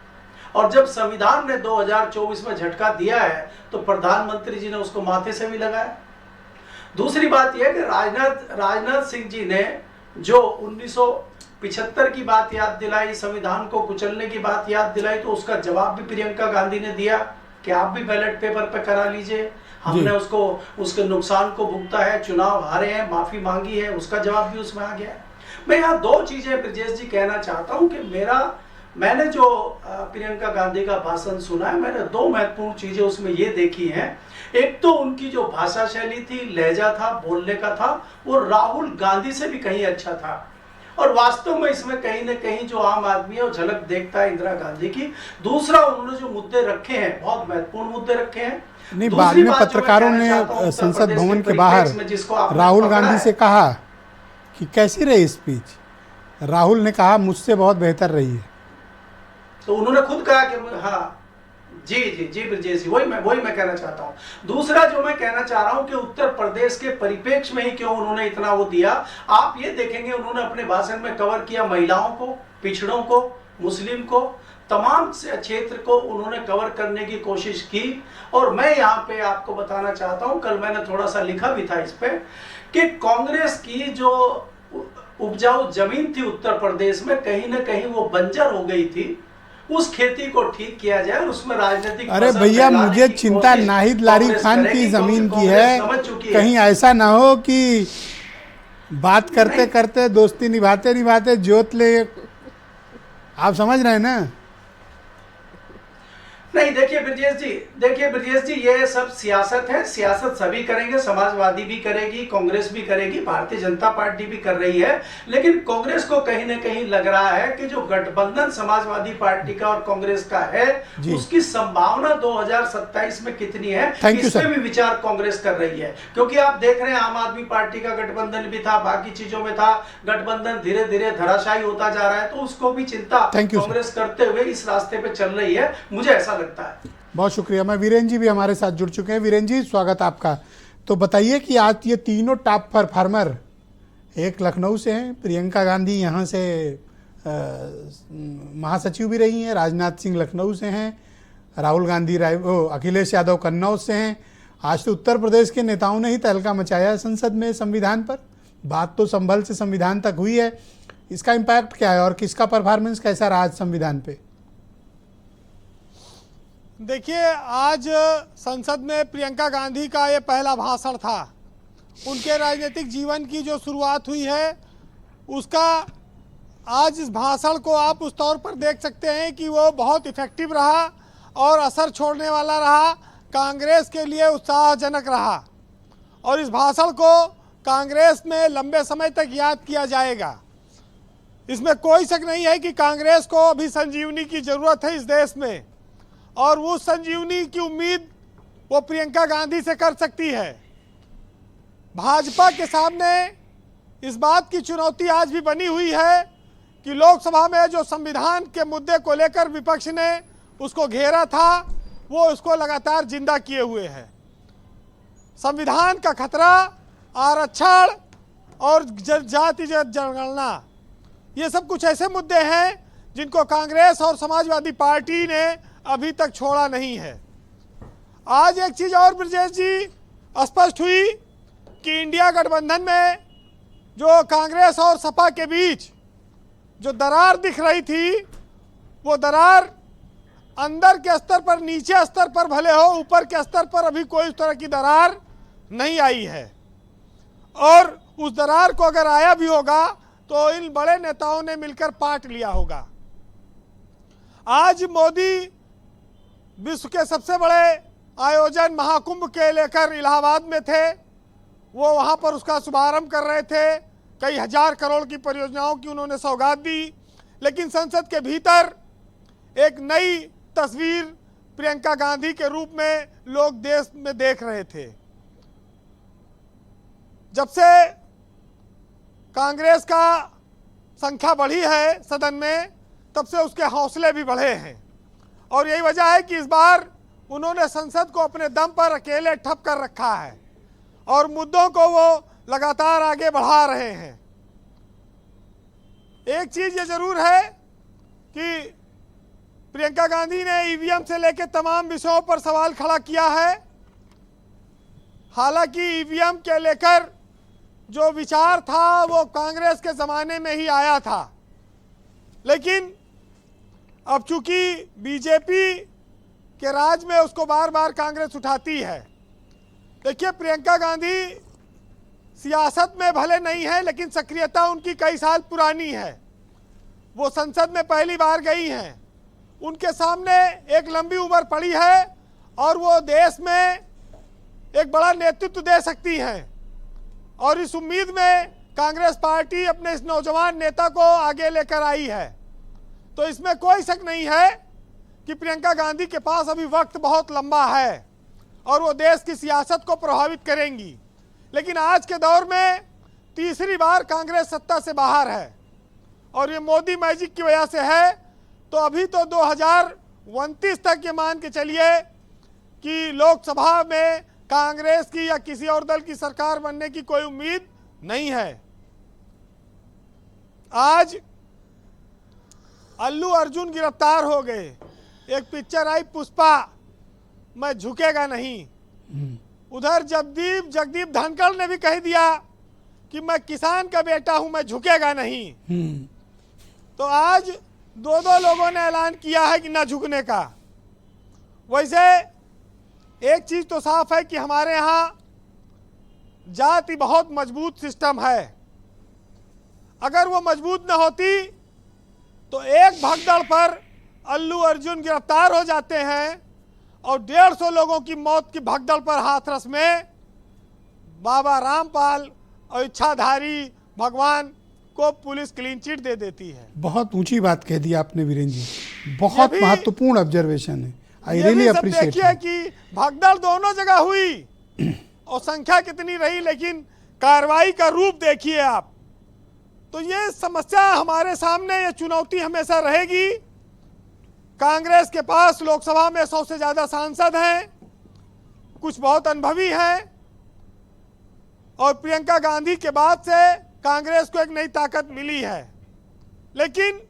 और जब संविधान ने 2024 में झटका दिया है तो प्रधानमंत्री जी ने उसको माथे से भी लगाया। दूसरी बात यह कि राजनाथ सिंह जी ने जो 1975 की बात याद दिलाई, संविधान को कुचलने की बात याद दिलाई, तो उसका जवाब भी प्रियंका गांधी ने दिया कि आप भी बैलेट पेपर पे करा लीजिए, हमने उसको उसके नुकसान को भुगता है, चुनाव हारे हैं, माफी मांगी है, उसका जवाब भी उसमें आ गया। मैं यहाँ दो चीजें ब्रजेश जी कहना चाहता हूँ कि मैंने जो प्रियंका गांधी का भाषण सुना है, मैंने दो महत्वपूर्ण चीजें उसमें ये देखी हैं। एक तो उनकी जो भाषा शैली थी, लहजा था, बोलने का था, वो राहुल गांधी से भी कहीं अच्छा था, और वास्तव में इसमें कहीं न कहीं जो आम आदमी है वो झलक देखता है इंदिरा गांधी की। दूसरा, उन्होंने जो मुद्दे रखे हैं, बहुत महत्वपूर्ण मुद्दे रखे हैं। नहीं, बाद में पत्रकारों ने संसद भवन के बाहर राहुल गांधी से कहा कि कैसी रही स्पीच। राहुल ने कहा मुझसे बहुत बेहतर रही है, तो उन्होंने खुद कहा कि हाँ जी ब्रजेश जी, वही मैं कहना चाहता हूँ। दूसरा जो मैं कहना चाह रहा हूँ कि उत्तर प्रदेश के परिप्रेक्ष्य में ही क्यों उन्होंने इतना वो दिया, आप ये देखेंगे उन्होंने अपने भाषण में कवर किया महिलाओं को, पिछड़ों को, मुस्लिम को, तमाम क्षेत्र को उन्होंने कवर करने की कोशिश की। और मैं यहाँ पे आपको बताना चाहता हूँ, कल मैंने थोड़ा सा लिखा भी था इस पे, कि कांग्रेस की जो उपजाऊ जमीन थी उत्तर प्रदेश में, कहीं ना कहीं वो बंजर हो गई थी, उस खेती को ठीक किया जाए, उसमें राजनीतिक। अरे भैया, मुझे चिंता नाहिद लारी खान की जमीन की है, कहीं ऐसा ना हो कि बात करते करते दोस्ती निभाते निभाते जोत ले। आप समझ रहे हैं ना? नहीं, देखिए ब्रजेश जी, ये सब सियासत है, सियासत सभी करेंगे, समाजवादी भी करेगी, कांग्रेस भी करेगी, भारतीय जनता पार्टी भी कर रही है, लेकिन कांग्रेस को कहीं ना कहीं लग रहा है कि जो गठबंधन समाजवादी पार्टी का और कांग्रेस का है, उसकी संभावना 2027 में कितनी है, इसमें भी विचार कांग्रेस कर रही है। क्योंकि आप देख रहे हैं आम आदमी पार्टी का गठबंधन भी था, बाकी चीजों में था, गठबंधन धीरे धीरे धराशायी होता जा रहा है, तो उसको भी चिंता कांग्रेस करते हुए इस रास्ते पे चल रही है, मुझे ऐसा लगता है। बहुत शुक्रिया। मैं वीरेंद्र जी भी हमारे साथ जुड़ चुके हैं। वीरेंद्र जी, स्वागत आपका। तो बताइए कि आज ये तीनों टॉप परफॉर्मर, एक लखनऊ से हैं, प्रियंका गांधी यहाँ से महासचिव भी रही हैं, राजनाथ सिंह लखनऊ से हैं, राहुल गांधी अखिलेश यादव कन्नौज से हैं। आज तो उत्तर प्रदेश के नेताओं ने ही तहलका मचाया है संसद में संविधान पर। बात तो संभल से संविधान तक हुई है, इसका इम्पैक्ट क्या है और किसका परफॉर्मेंस कैसा रहा आज संविधान पे? देखिए, आज संसद में प्रियंका गांधी का ये पहला भाषण था। उनके राजनीतिक जीवन की जो शुरुआत हुई है, उसका आज इस भाषण को आप उस तौर पर देख सकते हैं कि वो बहुत इफेक्टिव रहा और असर छोड़ने वाला रहा, कांग्रेस के लिए उत्साहजनक रहा, और इस भाषण को कांग्रेस में लंबे समय तक याद किया जाएगा। इसमें कोई शक नहीं है कि कांग्रेस को अभी संजीवनी की ज़रूरत है इस देश में, और वो संजीवनी की उम्मीद वो प्रियंका गांधी से कर सकती है। भाजपा के सामने इस बात की चुनौती आज भी बनी हुई है कि लोकसभा में जो संविधान के मुद्दे को लेकर विपक्ष ने उसको घेरा था, वो उसको लगातार जिंदा किए हुए है। संविधान का खतरा, आरक्षण और जाति जनगणना, ये सब कुछ ऐसे मुद्दे हैं जिनको कांग्रेस और समाजवादी पार्टी ने अभी तक छोड़ा नहीं है। आज एक चीज और ब्रजेश जी स्पष्ट हुई कि इंडिया गठबंधन में जो कांग्रेस और सपा के बीच जो दरार दिख रही थी, वो दरार अंदर के स्तर पर, नीचे स्तर पर भले हो, ऊपर के स्तर पर अभी कोई उस तरह की दरार नहीं आई है। और उस दरार को अगर आया भी होगा तो इन बड़े नेताओं ने मिलकर पाट लिया होगा। आज मोदी विश्व के सबसे बड़े आयोजन महाकुंभ के लेकर इलाहाबाद में थे, वो वहाँ पर उसका शुभारंभ कर रहे थे। कई हजार करोड़ की परियोजनाओं की उन्होंने सौगात दी, लेकिन संसद के भीतर एक नई तस्वीर प्रियंका गांधी के रूप में लोग देश में देख रहे थे। जब से कांग्रेस का संख्या बढ़ी है सदन में, तब से उसके हौसले भी बढ़े हैं, और यही वजह है कि इस बार उन्होंने संसद को अपने दम पर अकेले ठप कर रखा है और मुद्दों को वो लगातार आगे बढ़ा रहे हैं। एक चीज ये जरूर है कि प्रियंका गांधी ने ईवीएम से लेकर तमाम विषयों पर सवाल खड़ा किया है। हालांकि ईवीएम के लेकर जो विचार था वो कांग्रेस के ज़माने में ही आया था, लेकिन अब चूंकि बीजेपी के राज में उसको बार बार कांग्रेस उठाती है। देखिए, प्रियंका गांधी सियासत में भले नहीं है, लेकिन सक्रियता उनकी कई साल पुरानी है। वो संसद में पहली बार गई हैं, उनके सामने एक लंबी उम्र पड़ी है और वो देश में एक बड़ा नेतृत्व दे सकती हैं, और इस उम्मीद में कांग्रेस पार्टी अपने इस नौजवान नेता को आगे लेकर आई है। तो इसमें कोई शक नहीं है कि प्रियंका गांधी के पास अभी वक्त बहुत लंबा है और वो देश की सियासत को प्रभावित करेंगी। लेकिन आज के दौर में तीसरी बार कांग्रेस सत्ता से बाहर है, और ये मोदी मैजिक की वजह से है। तो अभी तो 2029 तक ये मान के चलिए कि लोकसभा में कांग्रेस की या किसी और दल की सरकार बनने की कोई उम्मीद नहीं है। आज अल्लू अर्जुन गिरफ्तार हो गए, एक पिक्चर आई पुष्पा, मैं झुकेगा नहीं। उधर जगदीप धनखड़ ने भी कह दिया कि मैं किसान का बेटा हूं, मैं झुकेगा नहीं। तो आज दो लोगों ने ऐलान किया है कि ना झुकने का। वैसे एक चीज तो साफ है कि हमारे यहाँ जाति बहुत मजबूत सिस्टम है। अगर वो मजबूत न होती तो एक भगदड़ पर अल्लू अर्जुन गिरफ्तार हो जाते हैं और 150 लोगों की मौत की भगदड़ पर हाथरस में बाबा रामपाल और इच्छाधारी भगवान को पुलिस क्लीन चिट दे देती है। बहुत ऊंची बात कह दी आपने वीरेंद्र जी, बहुत महत्वपूर्ण ऑब्जर्वेशन है। I really appreciate. देखिए कि भगदड़ दोनों जगह हुई और संख्या कितनी रही, लेकिन कार्रवाई का रूप देखिए आप। तो ये समस्या हमारे सामने, ये चुनौती हमेशा रहेगी। कांग्रेस के पास लोकसभा में 100 से ज्यादा सांसद हैं, कुछ बहुत अनुभवी हैं, और प्रियंका गांधी के बाद से कांग्रेस को एक नई ताकत मिली है। लेकिन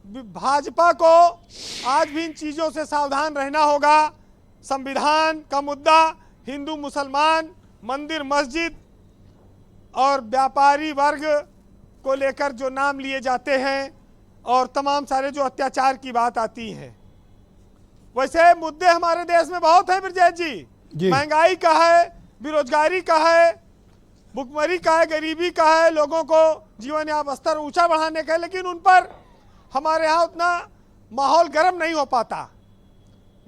भाजपा को आज भी इन चीजों से सावधान रहना होगा। संविधान का मुद्दा, हिंदू मुसलमान, मंदिर मस्जिद और व्यापारी वर्ग को लेकर जो नाम लिए जाते हैं और तमाम सारे जो अत्याचार की बात आती है, वैसे मुद्दे हमारे देश में बहुत है ब्रजेश जी। महंगाई का है, बेरोजगारी का है, भुखमरी का है, गरीबी का है, लोगों को जीवन यापन स्तर ऊंचा बढ़ाने का है, लेकिन उन पर हमारे यहाँ उतना माहौल गर्म नहीं हो पाता।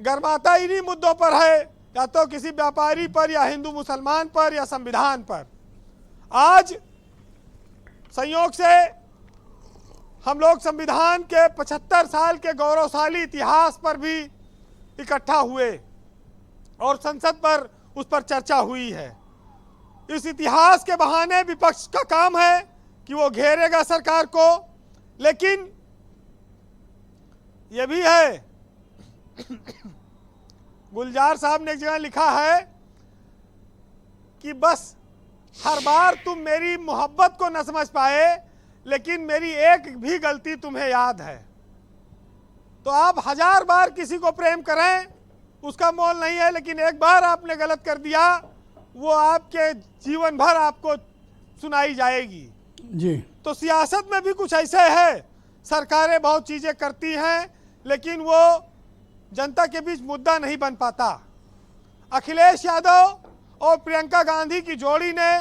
गर्माता इन्हीं मुद्दों पर है, या तो किसी व्यापारी पर, या हिंदू मुसलमान पर, या संविधान पर। आज संयोग से हम लोग संविधान के 75 साल के गौरवशाली इतिहास पर भी इकट्ठा हुए और संसद पर उस पर चर्चा हुई है। इस इतिहास के बहाने विपक्ष का काम है कि वो घेरेगा सरकार को, लेकिन ये भी है गुलजार साहब ने एक जगह लिखा है कि बस हर बार तुम मेरी मोहब्बत को न समझ पाए, लेकिन मेरी एक भी गलती तुम्हें याद है। तो आप 1000 बार किसी को प्रेम करें, उसका मोल नहीं है, लेकिन एक बार आपने गलत कर दिया, वो आपके जीवन भर आपको सुनाई जाएगी जी। तो सियासत में भी कुछ ऐसे है, सरकारें बहुत चीजें करती हैं, लेकिन वो जनता के बीच मुद्दा नहीं बन पाता। अखिलेश यादव और प्रियंका गांधी की जोड़ी ने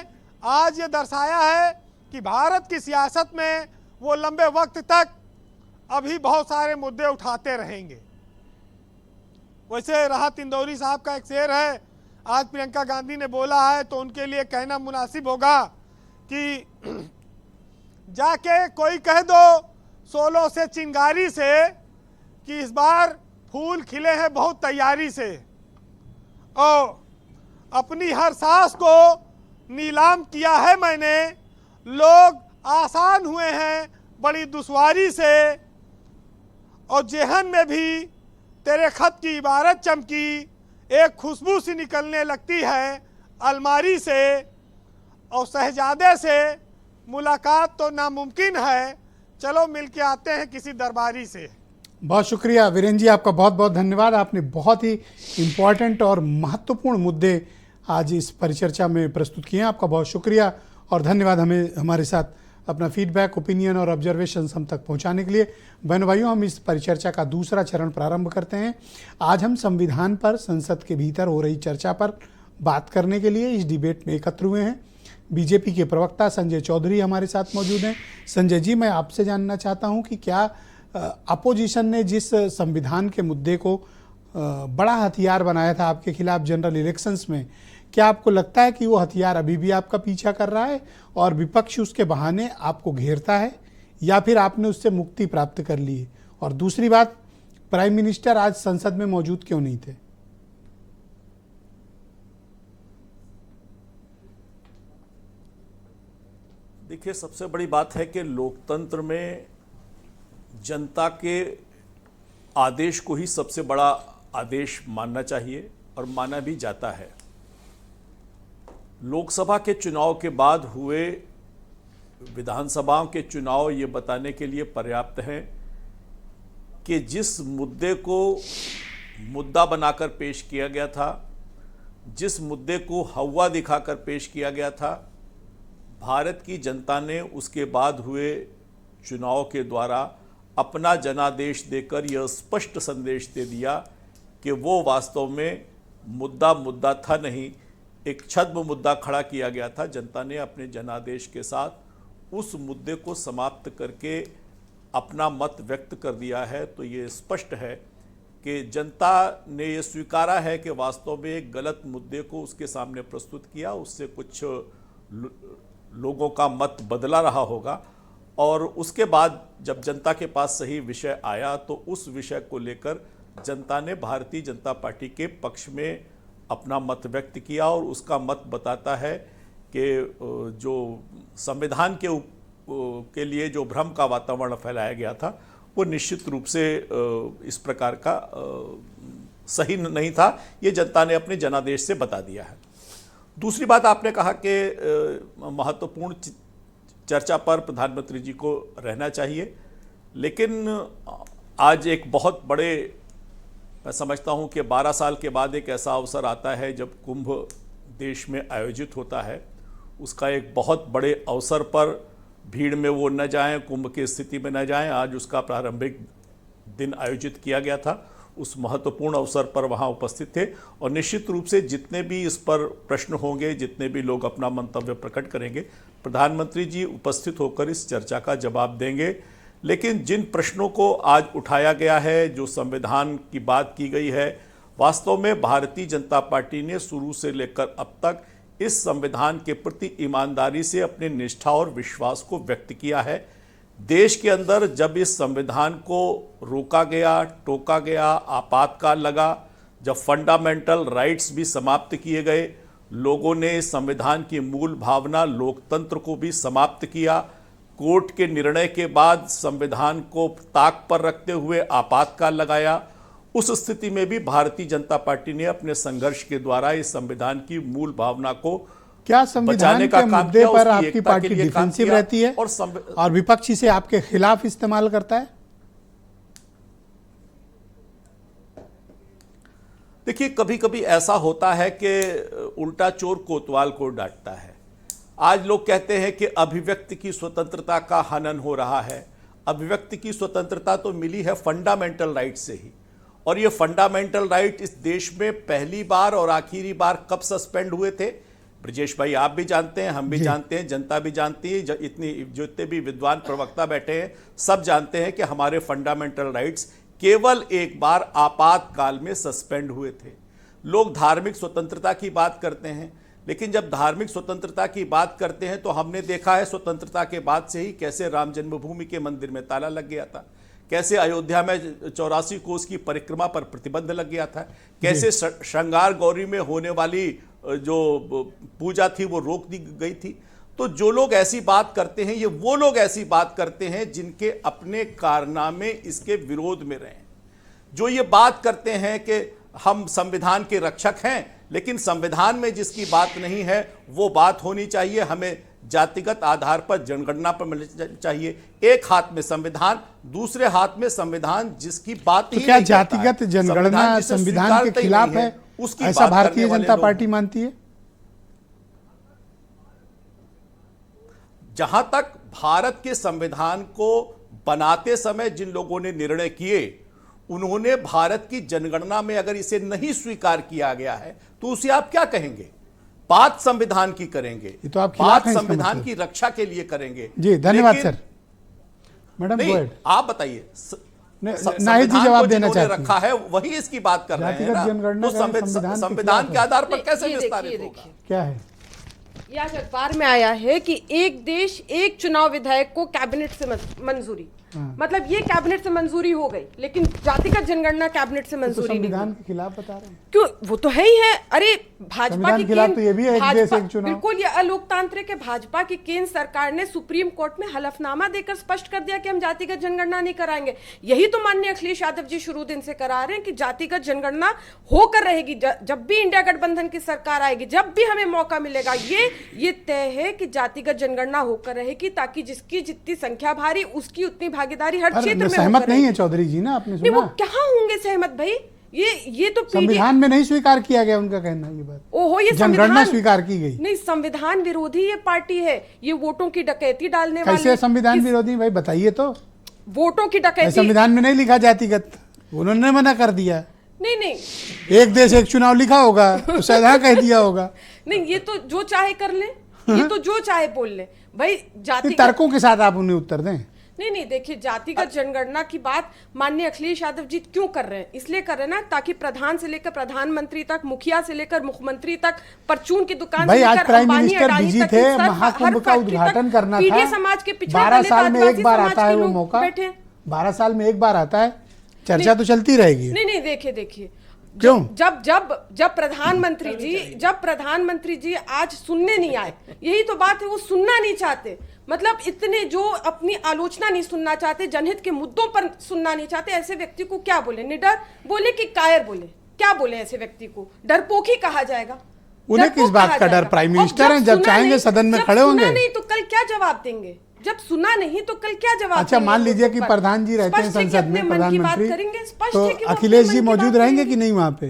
आज ये दर्शाया है कि भारत की सियासत में वो लंबे वक्त तक अभी बहुत सारे मुद्दे उठाते रहेंगे। वैसे राहत इंदौरी साहब का एक शेर है, आज प्रियंका गांधी ने बोला है तो उनके लिए कहना मुनासिब होगा कि जाके कोई कह दो सोलों से चिंगारी से कि इस बार फूल खिले हैं बहुत तैयारी से, और अपनी हर सांस को नीलाम किया है मैंने, लोग आसान हुए हैं बड़ी दुश्वारी से, और जेहन में भी तेरे खत की इबारत चमकी, एक खुशबू सी निकलने लगती है अलमारी से, और शहजादे से मुलाकात तो नामुमकिन है, चलो मिल के आते हैं किसी दरबारी से। बहुत शुक्रिया वीरेंद्र जी, आपका बहुत बहुत धन्यवाद। आपने बहुत ही इम्पॉर्टेंट और महत्वपूर्ण मुद्दे आज इस परिचर्चा में प्रस्तुत किए हैं। आपका बहुत शुक्रिया और धन्यवाद हमें हमारे साथ अपना फीडबैक, ओपिनियन और ऑब्जर्वेशंस हम तक पहुंचाने के लिए। बहनों भाइयों, हम इस परिचर्चा का दूसरा चरण प्रारंभ करते हैं। आज हम संविधान पर संसद के भीतर हो रही चर्चा पर बात करने के लिए इस डिबेट में एकत्र हुए हैं। बीजेपी के प्रवक्ता संजय चौधरी हमारे साथ मौजूद हैं। संजय जी, मैं आपसे जानना चाहता हूं कि क्या अपोजिशन ने जिस संविधान के मुद्दे को बड़ा हथियार बनाया था आपके खिलाफ जनरल इलेक्शंस में, क्या आपको लगता है कि वो हथियार अभी भी आपका पीछा कर रहा है और विपक्ष उसके बहाने आपको घेरता है, या फिर आपने उससे मुक्ति प्राप्त कर ली है? और दूसरी बात, प्राइम मिनिस्टर आज संसद में मौजूद क्यों नहीं थे? देखिए, सबसे बड़ी बात है कि लोकतंत्र में जनता के आदेश को ही सबसे बड़ा आदेश मानना चाहिए और माना भी जाता है। लोकसभा के चुनाव के बाद हुए विधानसभाओं के चुनाव ये बताने के लिए पर्याप्त हैं कि जिस मुद्दे को मुद्दा बनाकर पेश किया गया था, जिस मुद्दे को हवा दिखाकर पेश किया गया था, भारत की जनता ने उसके बाद हुए चुनाव के द्वारा अपना जनादेश देकर यह स्पष्ट संदेश दे दिया कि वो वास्तव में मुद्दा था नहीं, एक छद्म मुद्दा खड़ा किया गया था। जनता ने अपने जनादेश के साथ उस मुद्दे को समाप्त करके अपना मत व्यक्त कर दिया है। तो ये स्पष्ट है कि जनता ने ये स्वीकारा है कि वास्तव में एक गलत मुद्दे को उसके सामने प्रस्तुत किया, उससे कुछ लोगों का मत बदला रहा होगा, और उसके बाद जब जनता के पास सही विषय आया तो उस विषय को लेकर जनता ने भारतीय जनता पार्टी के पक्ष में अपना मत व्यक्त किया। और उसका मत बताता है कि जो संविधान के लिए जो भ्रम का वातावरण फैलाया गया था वो निश्चित रूप से इस प्रकार का सही नहीं था। ये जनता ने अपने जनादेश से बता दिया है। दूसरी बात, आपने कहा कि महत्वपूर्ण चर्चा पर प्रधानमंत्री जी को रहना चाहिए, लेकिन आज एक बहुत बड़े, मैं समझता हूं कि 12 साल के बाद एक ऐसा अवसर आता है जब कुंभ देश में आयोजित होता है। उसका एक बहुत बड़े अवसर पर भीड़ में वो न जाएं, कुंभ की स्थिति में न जाएं। आज उसका प्रारंभिक दिन आयोजित किया गया था, उस महत्वपूर्ण अवसर पर वहां उपस्थित थे, और निश्चित रूप से जितने भी इस पर प्रश्न होंगे, जितने भी लोग अपना मंतव्य प्रकट करेंगे, प्रधानमंत्री जी उपस्थित होकर इस चर्चा का जवाब देंगे। लेकिन जिन प्रश्नों को आज उठाया गया है, जो संविधान की बात की गई है, वास्तव में भारतीय जनता पार्टी ने शुरू से लेकर अब तक इस संविधान के प्रति ईमानदारी से अपने निष्ठा और विश्वास को व्यक्त किया है। देश के अंदर जब इस संविधान को रोका गया, टोका गया, आपातकाल लगा, जब फंडामेंटल राइट्स भी समाप्त किए गए, लोगों ने संविधान की मूल भावना लोकतंत्र को भी समाप्त किया। कोर्ट के निर्णय के बाद संविधान को ताक पर रखते हुए आपातकाल लगाया। उस स्थिति में भी भारतीय जनता पार्टी ने अपने संघर्ष के द्वारा इस संविधान की मूल भावना को क्या संविधान के मुद्दे पर आपकी पार्टी डिफेंसिव रहती है और विपक्ष इसे आपके खिलाफ इस्तेमाल करता है? देखिए, कभी कभी ऐसा होता है कि उल्टा चोर कोतवाल को डांटता है। आज लोग कहते हैं कि अभिव्यक्ति की स्वतंत्रता का हनन हो रहा है। अभिव्यक्ति की स्वतंत्रता तो मिली है फंडामेंटल राइट से ही, और ये फंडामेंटल राइट इस देश में पहली बार और आखिरी बार कब सस्पेंड हुए थे? ब्रजेश भाई, आप भी जानते हैं, हम भी जानते हैं, जनता भी जानती है, जितने भी विद्वान प्रवक्ता बैठे हैं सब जानते हैं कि हमारे फंडामेंटल राइट्स केवल एक बार आपातकाल में सस्पेंड हुए थे। लोग धार्मिक स्वतंत्रता की बात करते हैं, लेकिन जब धार्मिक स्वतंत्रता की बात करते हैं तो हमने देखा है स्वतंत्रता के बाद से ही कैसे राम जन्मभूमि के मंदिर में ताला लग गया था, कैसे अयोध्या में 84 कोस की परिक्रमा पर प्रतिबंध लग गया था, कैसे श्रृंगार गौरी में होने वाली जो पूजा थी वो रोक दी गई थी। तो जो लोग ऐसी बात करते हैं, ये वो लोग ऐसी बात करते हैं जिनके अपने कारनामे इसके विरोध में रहे। जो ये बात करते हैं कि हम संविधान के रक्षक हैं, लेकिन संविधान में जिसकी बात नहीं है वो बात होनी चाहिए। हमें जातिगत आधार पर जनगणना पर मिलनी चाहिए। एक हाथ में संविधान, दूसरे हाथ में संविधान जिसकी बात तो ही क्या नहीं करता है, जातिगत जनगणना संविधान के खिलाफ है, उसकी ऐसा बात भारतीय करने वाले जनता लोग। पार्टी मानती है? जहां तक भारत के संविधान को बनाते समय जिन लोगों ने निर्णय किए, उन्होंने भारत की जनगणना में अगर इसे नहीं स्वीकार किया गया है तो उसे आप क्या कहेंगे? बात संविधान की करेंगे, ये तो आप खिलाफ बात हैं इसका संविधान मतलब। की रक्षा के लिए करेंगे। जी धन्यवाद लेकिन- सर। मैडम नहीं, go ahead। आप बताइए। नाहिद जी जवाब देना चाहते हैं। रखा है वही इसकी बात कर रहे हैं जातिगत ना। जनगणना तो का संविधान के संविधान खिलाफ के है। आधार पर नहीं, कैसे ये विस्तारित देखिए, होगा? क्या है? ये आज अखबार में आया है कि एक देश एक चुनाव विधेयक को कैबिनेट से मंजूरी, मतलब ये कैबिनेट से मंजूरी हो गई, लेकिन जातिगत जनगणना कैबिनेट से तो मंजूरी नहीं संविधान हुई। के खिलाफ बता रहे हैं। क्यों? वो तो है ही है। अरे भाजपा संविधान की के खिलाफ तो ये भी है, एक देश एक चुनाव। बिल्कुल, ये अलोकतांत्रिक है। भाजपा की केंद्र सरकार ने सुप्रीम कोर्ट में हलफनामा देकर स्पष्ट कर दिया कि हम जातिगत जनगणना नहीं कराएंगे। यही तो माननीय अखिलेश यादव जी शुरू दिन से करा रहे हैं कि जातिगत जनगणना होकर रहेगी। जब भी इंडिया गठबंधन की सरकार आएगी, जब भी हमें मौका मिलेगा, ये तय है कि जातिगत जनगणना होकर रहेगी, ताकि जिसकी जितनी संख्या भारी उसकी उतनी भागीदारी हर क्षेत्र में सहमत होकर नहीं है रहेगी। चौधरी जी ना, आपने नहीं, वो सुना? कहाँ होंगे सहमत भाई? ये तो संविधान में नहीं स्वीकार किया गया उनका कहना, ये बात। ओहो, ये जनगणना संविधान स्वीकार की गई। नहीं, संविधान विरोधी ये पार्टी है। ये वोटों की डकैती डालने कैसे वाले। संविधान विरोधी भाई बताइए तो? वोटों की डकैती। संविधान में नहीं लिखा जातिगत, उन्होंने मना कर दिया। नहीं, एक देश एक चुनाव लिखा होगा तो शायद कह दिया होगा। नहीं, ये तो जो चाहे कर ले, ये तो जो चाहे बोल ले भाई। जातिगत तर्कों के साथ आप उन्हें उत्तर दें। नहीं, देखिए, जातिगत जनगणना की बात माननीय अखिलेश यादव जी क्यों कर रहे हैं? इसलिए कर रहे हैं ना, ताकि प्रधान से लेकर प्रधानमंत्री तक, मुखिया से लेकर मुख्यमंत्री तक, परचून की दुकान भाई से आज लेकर prime Ambani minister Adani busy तक, थे, हर महाकुंभ का फैक्ट्री उद्घाटन तक करना पीडीए था। समाज के पिछड़े 12 दलित, साल में आदिवासी एक बार समाज आता के है वो लोग मौका, बैठे। 12 साल में एक बार आता है, चर्चा तो चलती रहेगी। नहीं, देखिए क्यों? जब प्रधानमंत्री जी आज सुनने नहीं आए, यही तो बात है, वो सुनना नहीं चाहते। मतलब इतने जो अपनी आलोचना नहीं सुनना चाहते, जनहित के मुद्दों पर सुनना नहीं चाहते, ऐसे व्यक्ति को क्या बोले? निडर बोले कि कायर बोले? क्या बोले ऐसे व्यक्ति को? डरपोक कहा जाएगा? उन्हें किस बात का डर? प्राइम मिनिस्टर हैं, जब चाहेंगे सदन में खड़े होंगे। नहीं तो कल क्या जवाब देंगे? जब सुना नहीं तो कल क्या जवाब? अच्छा, मान लीजिए कि प्रधान जी रहते हैं संसद में, प्रधानमंत्री, तो अखिलेश जी मौजूद रहेंगे कि नहीं वहां पे?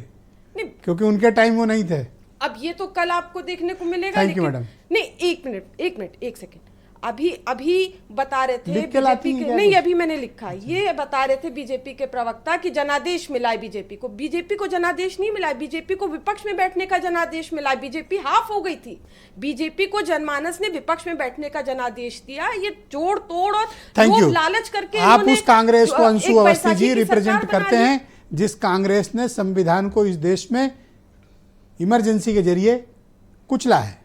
क्योंकि उनके टाइम वो नहीं थे। अब ये तो कल आपको देखने को मिलेगा। Thank you madam. नहीं, एक मिनट, एक सेकंड। अभी बता रहे थे लिख के लाती बीजेपी हैं के, क्या नहीं कुछ? अभी मैंने लिखा है, ये बता रहे थे बीजेपी के प्रवक्ता कि जनादेश मिला है बीजेपी को। बीजेपी को जनादेश नहीं मिला है, बीजेपी को विपक्ष में बैठने का जनादेश मिला है। बीजेपी हाफ हो गई थी, बीजेपी को जनमानस ने विपक्ष में बैठने का जनादेश दिया। ये जोड़ तोड़ और थैंक यू। लालच करके आप इन्होंने उस कांग्रेस को, एक अंशु अवस्थी बैसाखी जी, की रिप्रेजेंट सरकार करते बना ली। हैं, जिस कांग्रेस ने संविधान को इस देश में इमरजेंसी के जरिए कुचला है।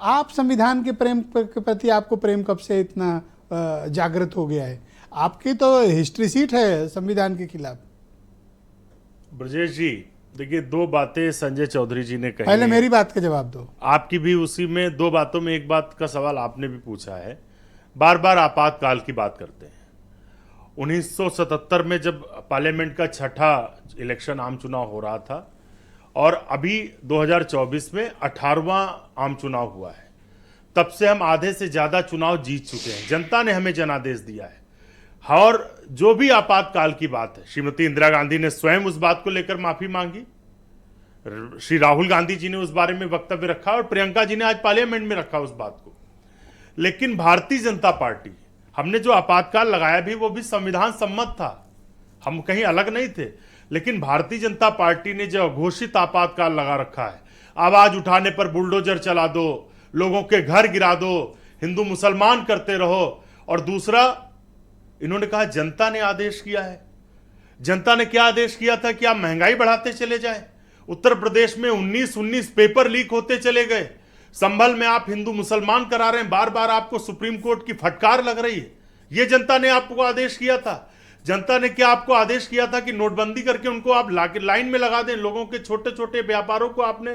आप संविधान के प्रेम के प्रति आपको प्रेम कब से इतना जागृत हो गया है? आपकी तो हिस्ट्री सीट है संविधान के खिलाफ। ब्रजेश जी, देखिए, दो बातें संजय चौधरी जी ने कही। पहले मेरी बात का जवाब दो। आपकी भी उसी में दो बातों में एक बात का सवाल आपने भी पूछा है। बार बार आपातकाल की बात करते हैं। 1977 में जब पार्लियामेंट का छठा इलेक्शन आम चुनाव हो रहा था, और अभी 2024 में 18वां आम चुनाव हुआ है, तब से हम आधे से ज्यादा चुनाव जीत चुके हैं। जनता ने हमें जनादेश दिया है। और जो भी आपातकाल की बात है, श्रीमती इंदिरा गांधी ने स्वयं उस बात को लेकर माफी मांगी, श्री राहुल गांधी जी ने उस बारे में वक्तव्य रखा, और प्रियंका जी ने आज पार्लियामेंट में रखा उस बात को। लेकिन भारतीय जनता पार्टी, हमने जो आपातकाल लगाया भी वो भी संविधान सम्मत था, हम कहीं अलग नहीं थे। लेकिन भारतीय जनता पार्टी ने जो घोषित आपातकाल लगा रखा है, आवाज उठाने पर बुलडोजर चला दो, लोगों के घर गिरा दो, हिंदू मुसलमान करते रहो, और दूसरा इन्होंने कहा जनता ने आदेश किया है। जनता ने क्या आदेश किया था कि आप महंगाई बढ़ाते चले जाएं। उत्तर प्रदेश में 19 पेपर लीक होते चले गए। संभल में आप हिंदू मुसलमान करा रहे हैं, बार बार आपको सुप्रीम कोर्ट की फटकार लग रही है। ये जनता ने आपको आदेश किया था। जनता ने क्या आपको आदेश किया था कि नोटबंदी करके उनको आप लाइन में लगा दें? लोगों के छोटे छोटे व्यापारों को आपने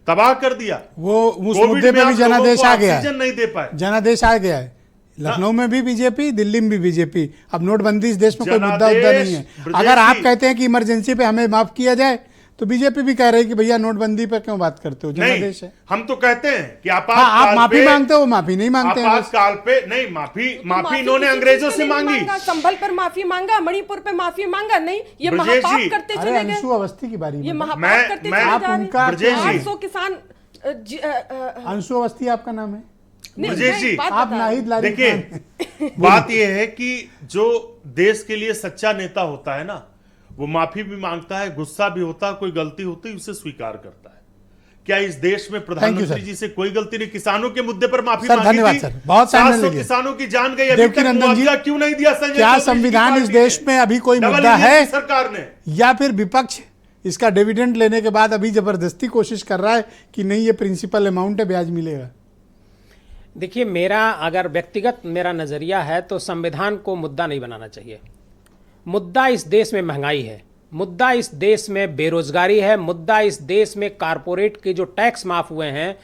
तबाह कर दिया। वो उस मुद्दे पे भी जनादेश आ गया है, नहीं दे पाए। जनादेश आ गया है। लखनऊ में भी बीजेपी, दिल्ली में भी बीजेपी। अब नोटबंदी इस देश में कोई मुद्दा नहीं है। अगर आप कहते हैं कि इमरजेंसी पे हमें माफ किया जाए तो बीजेपी भी कह रही है कि भैया नोटबंदी पे क्यों बात करते हो, जनादेश है। हम तो कहते हैं कि आप माफी मांगते हो, माफी नहीं मांगते हैं। आपातकाल पे नहीं, माफी इन्होंने अंग्रेजों से मांगी। संभल पर माफी मांगा, मणिपुर पे माफी मांगा, नहीं ये महापाप करते चले गए। अंशु अवस्थी की बारी, ये महापाप करते चले जा रहे हैं। 800 किसान अंशु अवस्थी आपका नाम है? ब्रजेश जी, आप नाहिद लारी। देखिए बात यह है कि जो देश के लिए सच्चा नेता होता है ना, वो माफी भी मांगता है, गुस्सा भी होता है, कोई गलती होती है उसे स्वीकार करता है। क्या इस देश में प्रधानमंत्री जी से कोई गलती नहीं? किसानों के मुद्दे पर माफी मांगी धन्यवाद थी। सर, बहुत 700 किसानों की जान गई, अभी तक मुआवजा क्यों नहीं दिया? क्या संविधान इस देश में अभी कोई मुद्दा है सरकार ने, या फिर विपक्ष इसका डिविडेंड लेने के बाद अभी जबरदस्ती कोशिश कर रहा है कि नहीं ये प्रिंसिपल अमाउंट है, ब्याज मिलेगा? देखिए, मेरा अगर व्यक्तिगत मेरा नजरिया है तो संविधान को मुद्दा नहीं बनाना चाहिए। मुद्दा इस देश में महंगाई है, मुद्दा इस देश में बेरोजगारी है, मुद्दा इस देश में कारपोरेट के जो टैक्स माफ हुए हैं,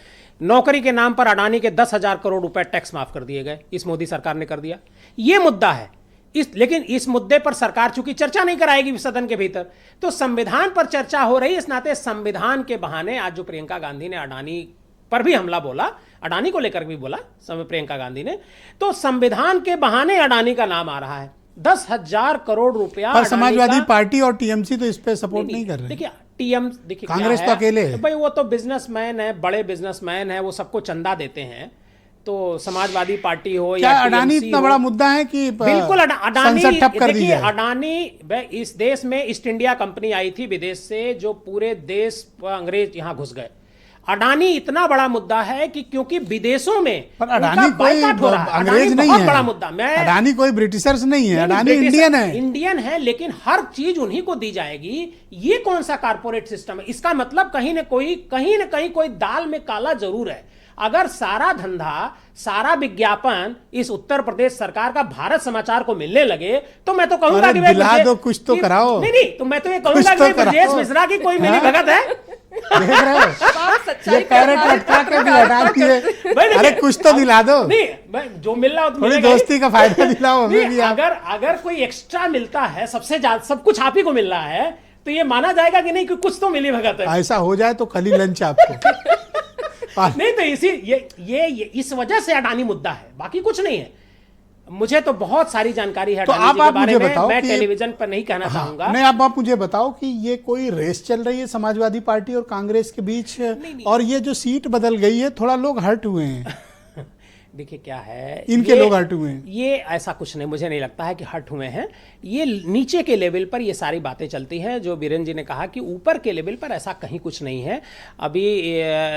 नौकरी के नाम पर अडानी के 10,000 करोड़ रुपए टैक्स माफ कर दिए गए, इस मोदी सरकार ने कर दिया। ये मुद्दा है। लेकिन इस मुद्दे पर सरकार चूंकि चर्चा नहीं कराएगी सदन के भीतर, तो संविधान पर चर्चा हो रही है। इस नाते संविधान के बहाने आज जो प्रियंका गांधी ने अडानी पर भी हमला बोला, अडानी को लेकर भी बोला प्रियंका गांधी ने, तो संविधान के बहाने अडानी का नाम आ रहा है। 10,000 करोड़ रुपया। पर समाजवादी पार्टी और टीएमसी तो इस पे सपोर्ट नहीं कर रहे। देखिए कांग्रेस तो अकेले है भाई, वो तो बिजनेसमैन है, बड़े बिजनेसमैन है, वो सबको चंदा देते हैं। तो समाजवादी पार्टी हो या अडानी इतना बड़ा मुद्दा है कि बिल्कुल अडानी, देखिए अडानी, इस देश में ईस्ट इंडिया कंपनी आई थी विदेश से, जो पूरे देश अंग्रेज यहां घुस गए। अडानी इतना बड़ा मुद्दा है कि क्योंकि विदेशों में पर अडानी कोई अंग्रेज नहीं है, बड़ा मुद्दा। अडानी कोई ब्रिटिशर्स नहीं है, अडानी इंडियन है, लेकिन हर चीज उन्हीं को दी जाएगी। ये कौन सा कारपोरेट सिस्टम है? इसका मतलब कहीं ना कहीं कोई दाल में काला जरूर है। अगर सारा धंधा, सारा विज्ञापन इस उत्तर प्रदेश सरकार का भारत समाचार को मिलने लगे तो मैं तो कहूंगा कि दिला दो, कुछ तो कराओ। नहीं, तो मैं तो ये कहूंगा कि ब्रजेश मिश्रा की कोई मिली भगत है। देख रहे हो, ये कैरेट लटका के भी हटाती है। अरे कुछ तो दिला दो। नहीं, जो मिल रहा हो थोड़ी दोस्ती का फायदा दिलाओ हमें भी। अगर कोई एक्स्ट्रा मिलता है, सबसे ज्यादा सब कुछ आप ही को मिल रहा है, तो ये माना जाएगा कि नहीं कि कुछ तो मिली भगत है। ऐसा हो जाए तो खाली लंच आपको। नहीं तो ये इस वजह से अडानी मुद्दा है, बाकी कुछ नहीं है। मुझे तो बहुत सारी जानकारी है तो अडानी जी के बारे में, मैं कि टेलीविजन पर नहीं कहना चाहूंगा। नहीं, आप मुझे बताओ कि ये कोई रेस चल रही है समाजवादी पार्टी और कांग्रेस के बीच? नहीं। और ये जो सीट बदल गई है, थोड़ा लोग हर्ट हुए हैं। देखिए क्या है, इनके लोग हर्ट हुए हैं। ये ऐसा कुछ नहीं, मुझे नहीं लगता है कि हर्ट हुए हैं। ये नीचे के लेवल पर ये सारी बातें चलती हैं। जो बीरेन जी ने कहा कि ऊपर के लेवल पर ऐसा कहीं कुछ नहीं है। अभी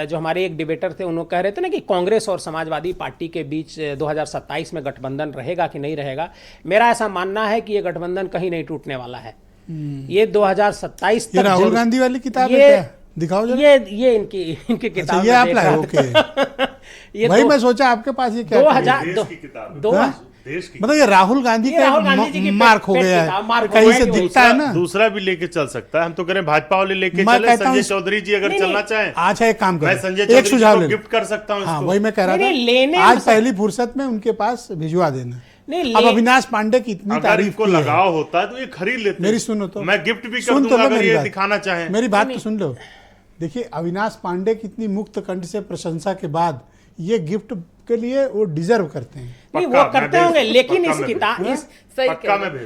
जो हमारे एक डिबेटर थे, उन्होंने कह रहे थे ना कि कांग्रेस और समाजवादी पार्टी के बीच 2027 में गठबंधन रहेगा कि नहीं रहेगा। मेरा ऐसा मानना है कि ये गठबंधन कहीं नहीं टूटने वाला है। ये 2027 तक। राहुल गांधी वाली किताब है क्या? दिखाओ जरा। ये इनकी किताब। ये आप लाए? ओके। भाई मैं सोचा आपके पास ये क्या 2002 मतलब ये राहुल गांधी का मार्क हो गया है, कहीं से दिखता है ना। दूसरा भी लेके चल सकता है, हम तो कह रहे हैं भाजपा वाले लेके चले। संजय चौधरी जी अगर चलना चाहें, अच्छा एक काम करें, संजय चौधरी सुझाव गिफ्ट कर सकता हूँ। हाँ, वही मैं कह रहा था, आज पहली फुर्सत में उनके पास भिजवा देना। अब अविनाश पांडे की इतनी तारीफ को लगाव होता है तो ये खरीद लेते। मेरी सुनो तो, मैं गिफ्ट भी कर दूंगा अगर ये दिखाना चाहें। मेरी बात तो सुन लो। देखिए अविनाश पांडे की इतनी मुक्त कंठ से प्रशंसा के बाद ये गिफ्ट के लिए वो डिजर्व करते हैं। नहीं, वो करते होंगे, लेकिन इस किताब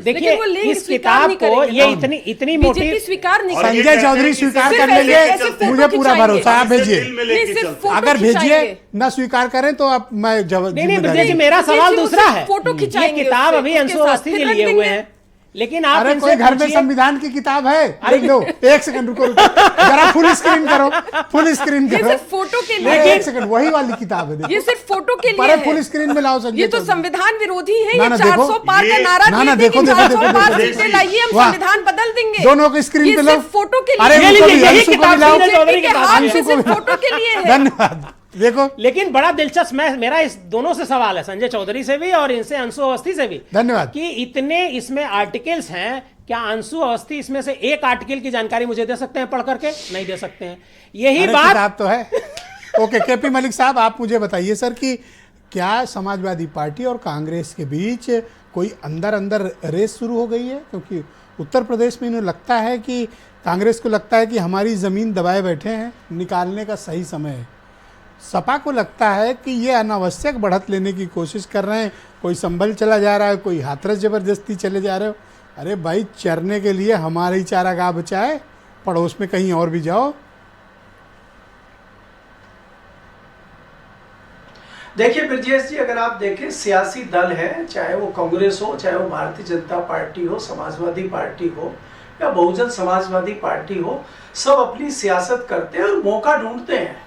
देखिए इस किताब को ये इतनी मोटी स्वीकार नहीं। संजय चौधरी स्वीकार कर लेंगे, मुझे पूरा भरोसा। आप भेजिए, अगर भेजिए ना स्वीकार करें तो आप मैं नहीं, मेरा सवाल दूसरा है। फोटो खिंचाएंगे, ये किताब अभी अंशु अवस्थी ने लिए हुए हैं, लेकिन आप अरे कोई घर में संविधान की किताब है? अरे लो, एक सेकंड रुको, जरा फुल स्क्रीन करो, फुल स्क्रीन करो। ये सिर्फ फोटो के लिए। एक सेकंड, वही वाली किताब है। ये सिर्फ फोटो के लिए है। फुल स्क्रीन में लाओ संजय। ये तो संविधान विरोधी है। ये 400 पार का नारा ना देखो, 400 पार सीटें लाइए, हम संविधान बदल देंगे। दोनों को स्क्रीन पे लो। फोटो के लिए। अरे फोटो के लिए है। धन्यवाद। देखो, लेकिन बड़ा दिलचस्प मेरा इस दोनों से सवाल है, संजय चौधरी से भी और इनसे अंशु अवस्थी से भी, धन्यवाद, कि इतने इसमें आर्टिकल्स हैं, क्या अंशु अवस्थी इसमें से एक आर्टिकल की जानकारी मुझे दे सकते हैं पढ़ करके? नहीं दे सकते हैं। यही बात किताब तो है। ओके, केपी मलिक साहब, आप मुझे बताइए सर कि क्या समाजवादी पार्टी और कांग्रेस के बीच कोई अंदर रेस शुरू हो गई है? क्योंकि उत्तर प्रदेश में इन्हें लगता है कि कांग्रेस को लगता है कि हमारी ज़मीन दबाए बैठे हैं, निकालने का सही समय है। सपा को लगता है कि ये अनावश्यक बढ़त लेने की कोशिश कर रहे हैं, कोई संभल चला जा रहा है, कोई हाथरस जबरदस्ती चले जा रहे हो। अरे भाई, चरने के लिए हमारा ही चारागाह बचा है, पड़ोस में कहीं और भी जाओ। देखिए ब्रजेश जी, अगर आप देखें सियासी दल है, चाहे वो कांग्रेस हो, चाहे वो भारतीय जनता पार्टी हो, समाजवादी पार्टी हो या बहुजन समाजवादी पार्टी हो, सब अपनी सियासत करते हैं और मौका ढूंढते हैं।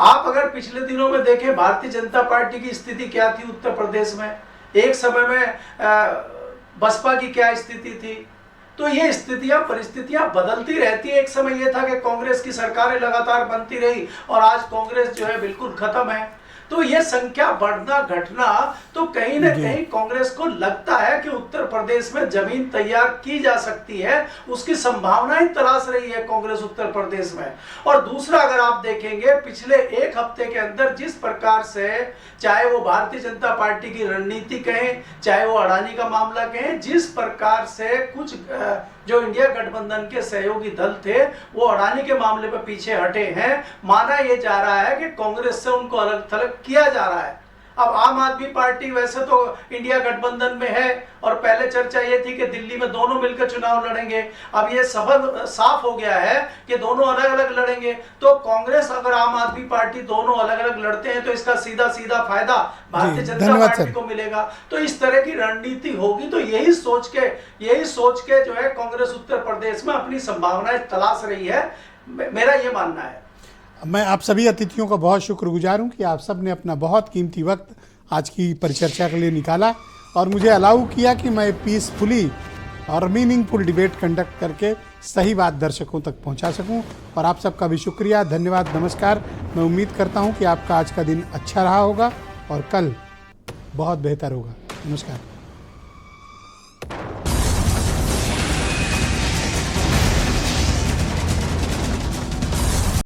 आप अगर पिछले दिनों में देखें भारतीय जनता पार्टी की स्थिति क्या थी उत्तर प्रदेश में, एक समय में बसपा की क्या स्थिति थी, तो ये स्थितियां परिस्थितियां बदलती रहती है। एक समय ये था कि कांग्रेस की सरकारें लगातार बनती रही और आज कांग्रेस जो है बिल्कुल खत्म है। तो ये संख्या बढ़ना घटना तो कहीं ना कहीं कांग्रेस को लगता है कि उत्तर प्रदेश में जमीन तैयार की जा सकती है, उसकी संभावनाएं तलाश रही है कांग्रेस उत्तर प्रदेश में। और दूसरा, अगर आप देखेंगे पिछले एक हफ्ते के अंदर जिस प्रकार से, चाहे वो भारतीय जनता पार्टी की रणनीति कहें, चाहे वो अडानी का मामला कहें, जिस प्रकार से कुछ जो इंडिया गठबंधन के सहयोगी दल थे वो अडानी के मामले पर पीछे हटे हैं, माना यह जा रहा है कि कांग्रेस से उनको अलग थलग किया जा रहा है। अब आम आदमी पार्टी वैसे तो इंडिया गठबंधन में है और पहले चर्चा ये थी कि दिल्ली में दोनों मिलकर चुनाव लड़ेंगे, अब ये सबब साफ हो गया है कि दोनों अलग अलग लड़ेंगे। तो कांग्रेस अगर आम आदमी पार्टी दोनों अलग अलग लड़ते हैं तो इसका सीधा सीधा फायदा भारतीय जनता पार्टी को मिलेगा। तो इस तरह की रणनीति होगी। तो यही सोच के जो है कांग्रेस उत्तर प्रदेश में अपनी संभावनाएं तलाश रही है, मेरा ये मानना है। मैं आप सभी अतिथियों का बहुत शुक्रगुजार हूं कि आप सब ने अपना बहुत कीमती वक्त आज की परिचर्चा के लिए निकाला और मुझे अलाउ किया कि मैं पीसफुली और मीनिंगफुल डिबेट कंडक्ट करके सही बात दर्शकों तक पहुंचा सकूं। और आप सबका भी शुक्रिया, धन्यवाद, नमस्कार। मैं उम्मीद करता हूं कि आपका आज का दिन अच्छा रहा होगा और कल बहुत बेहतर होगा। नमस्कार।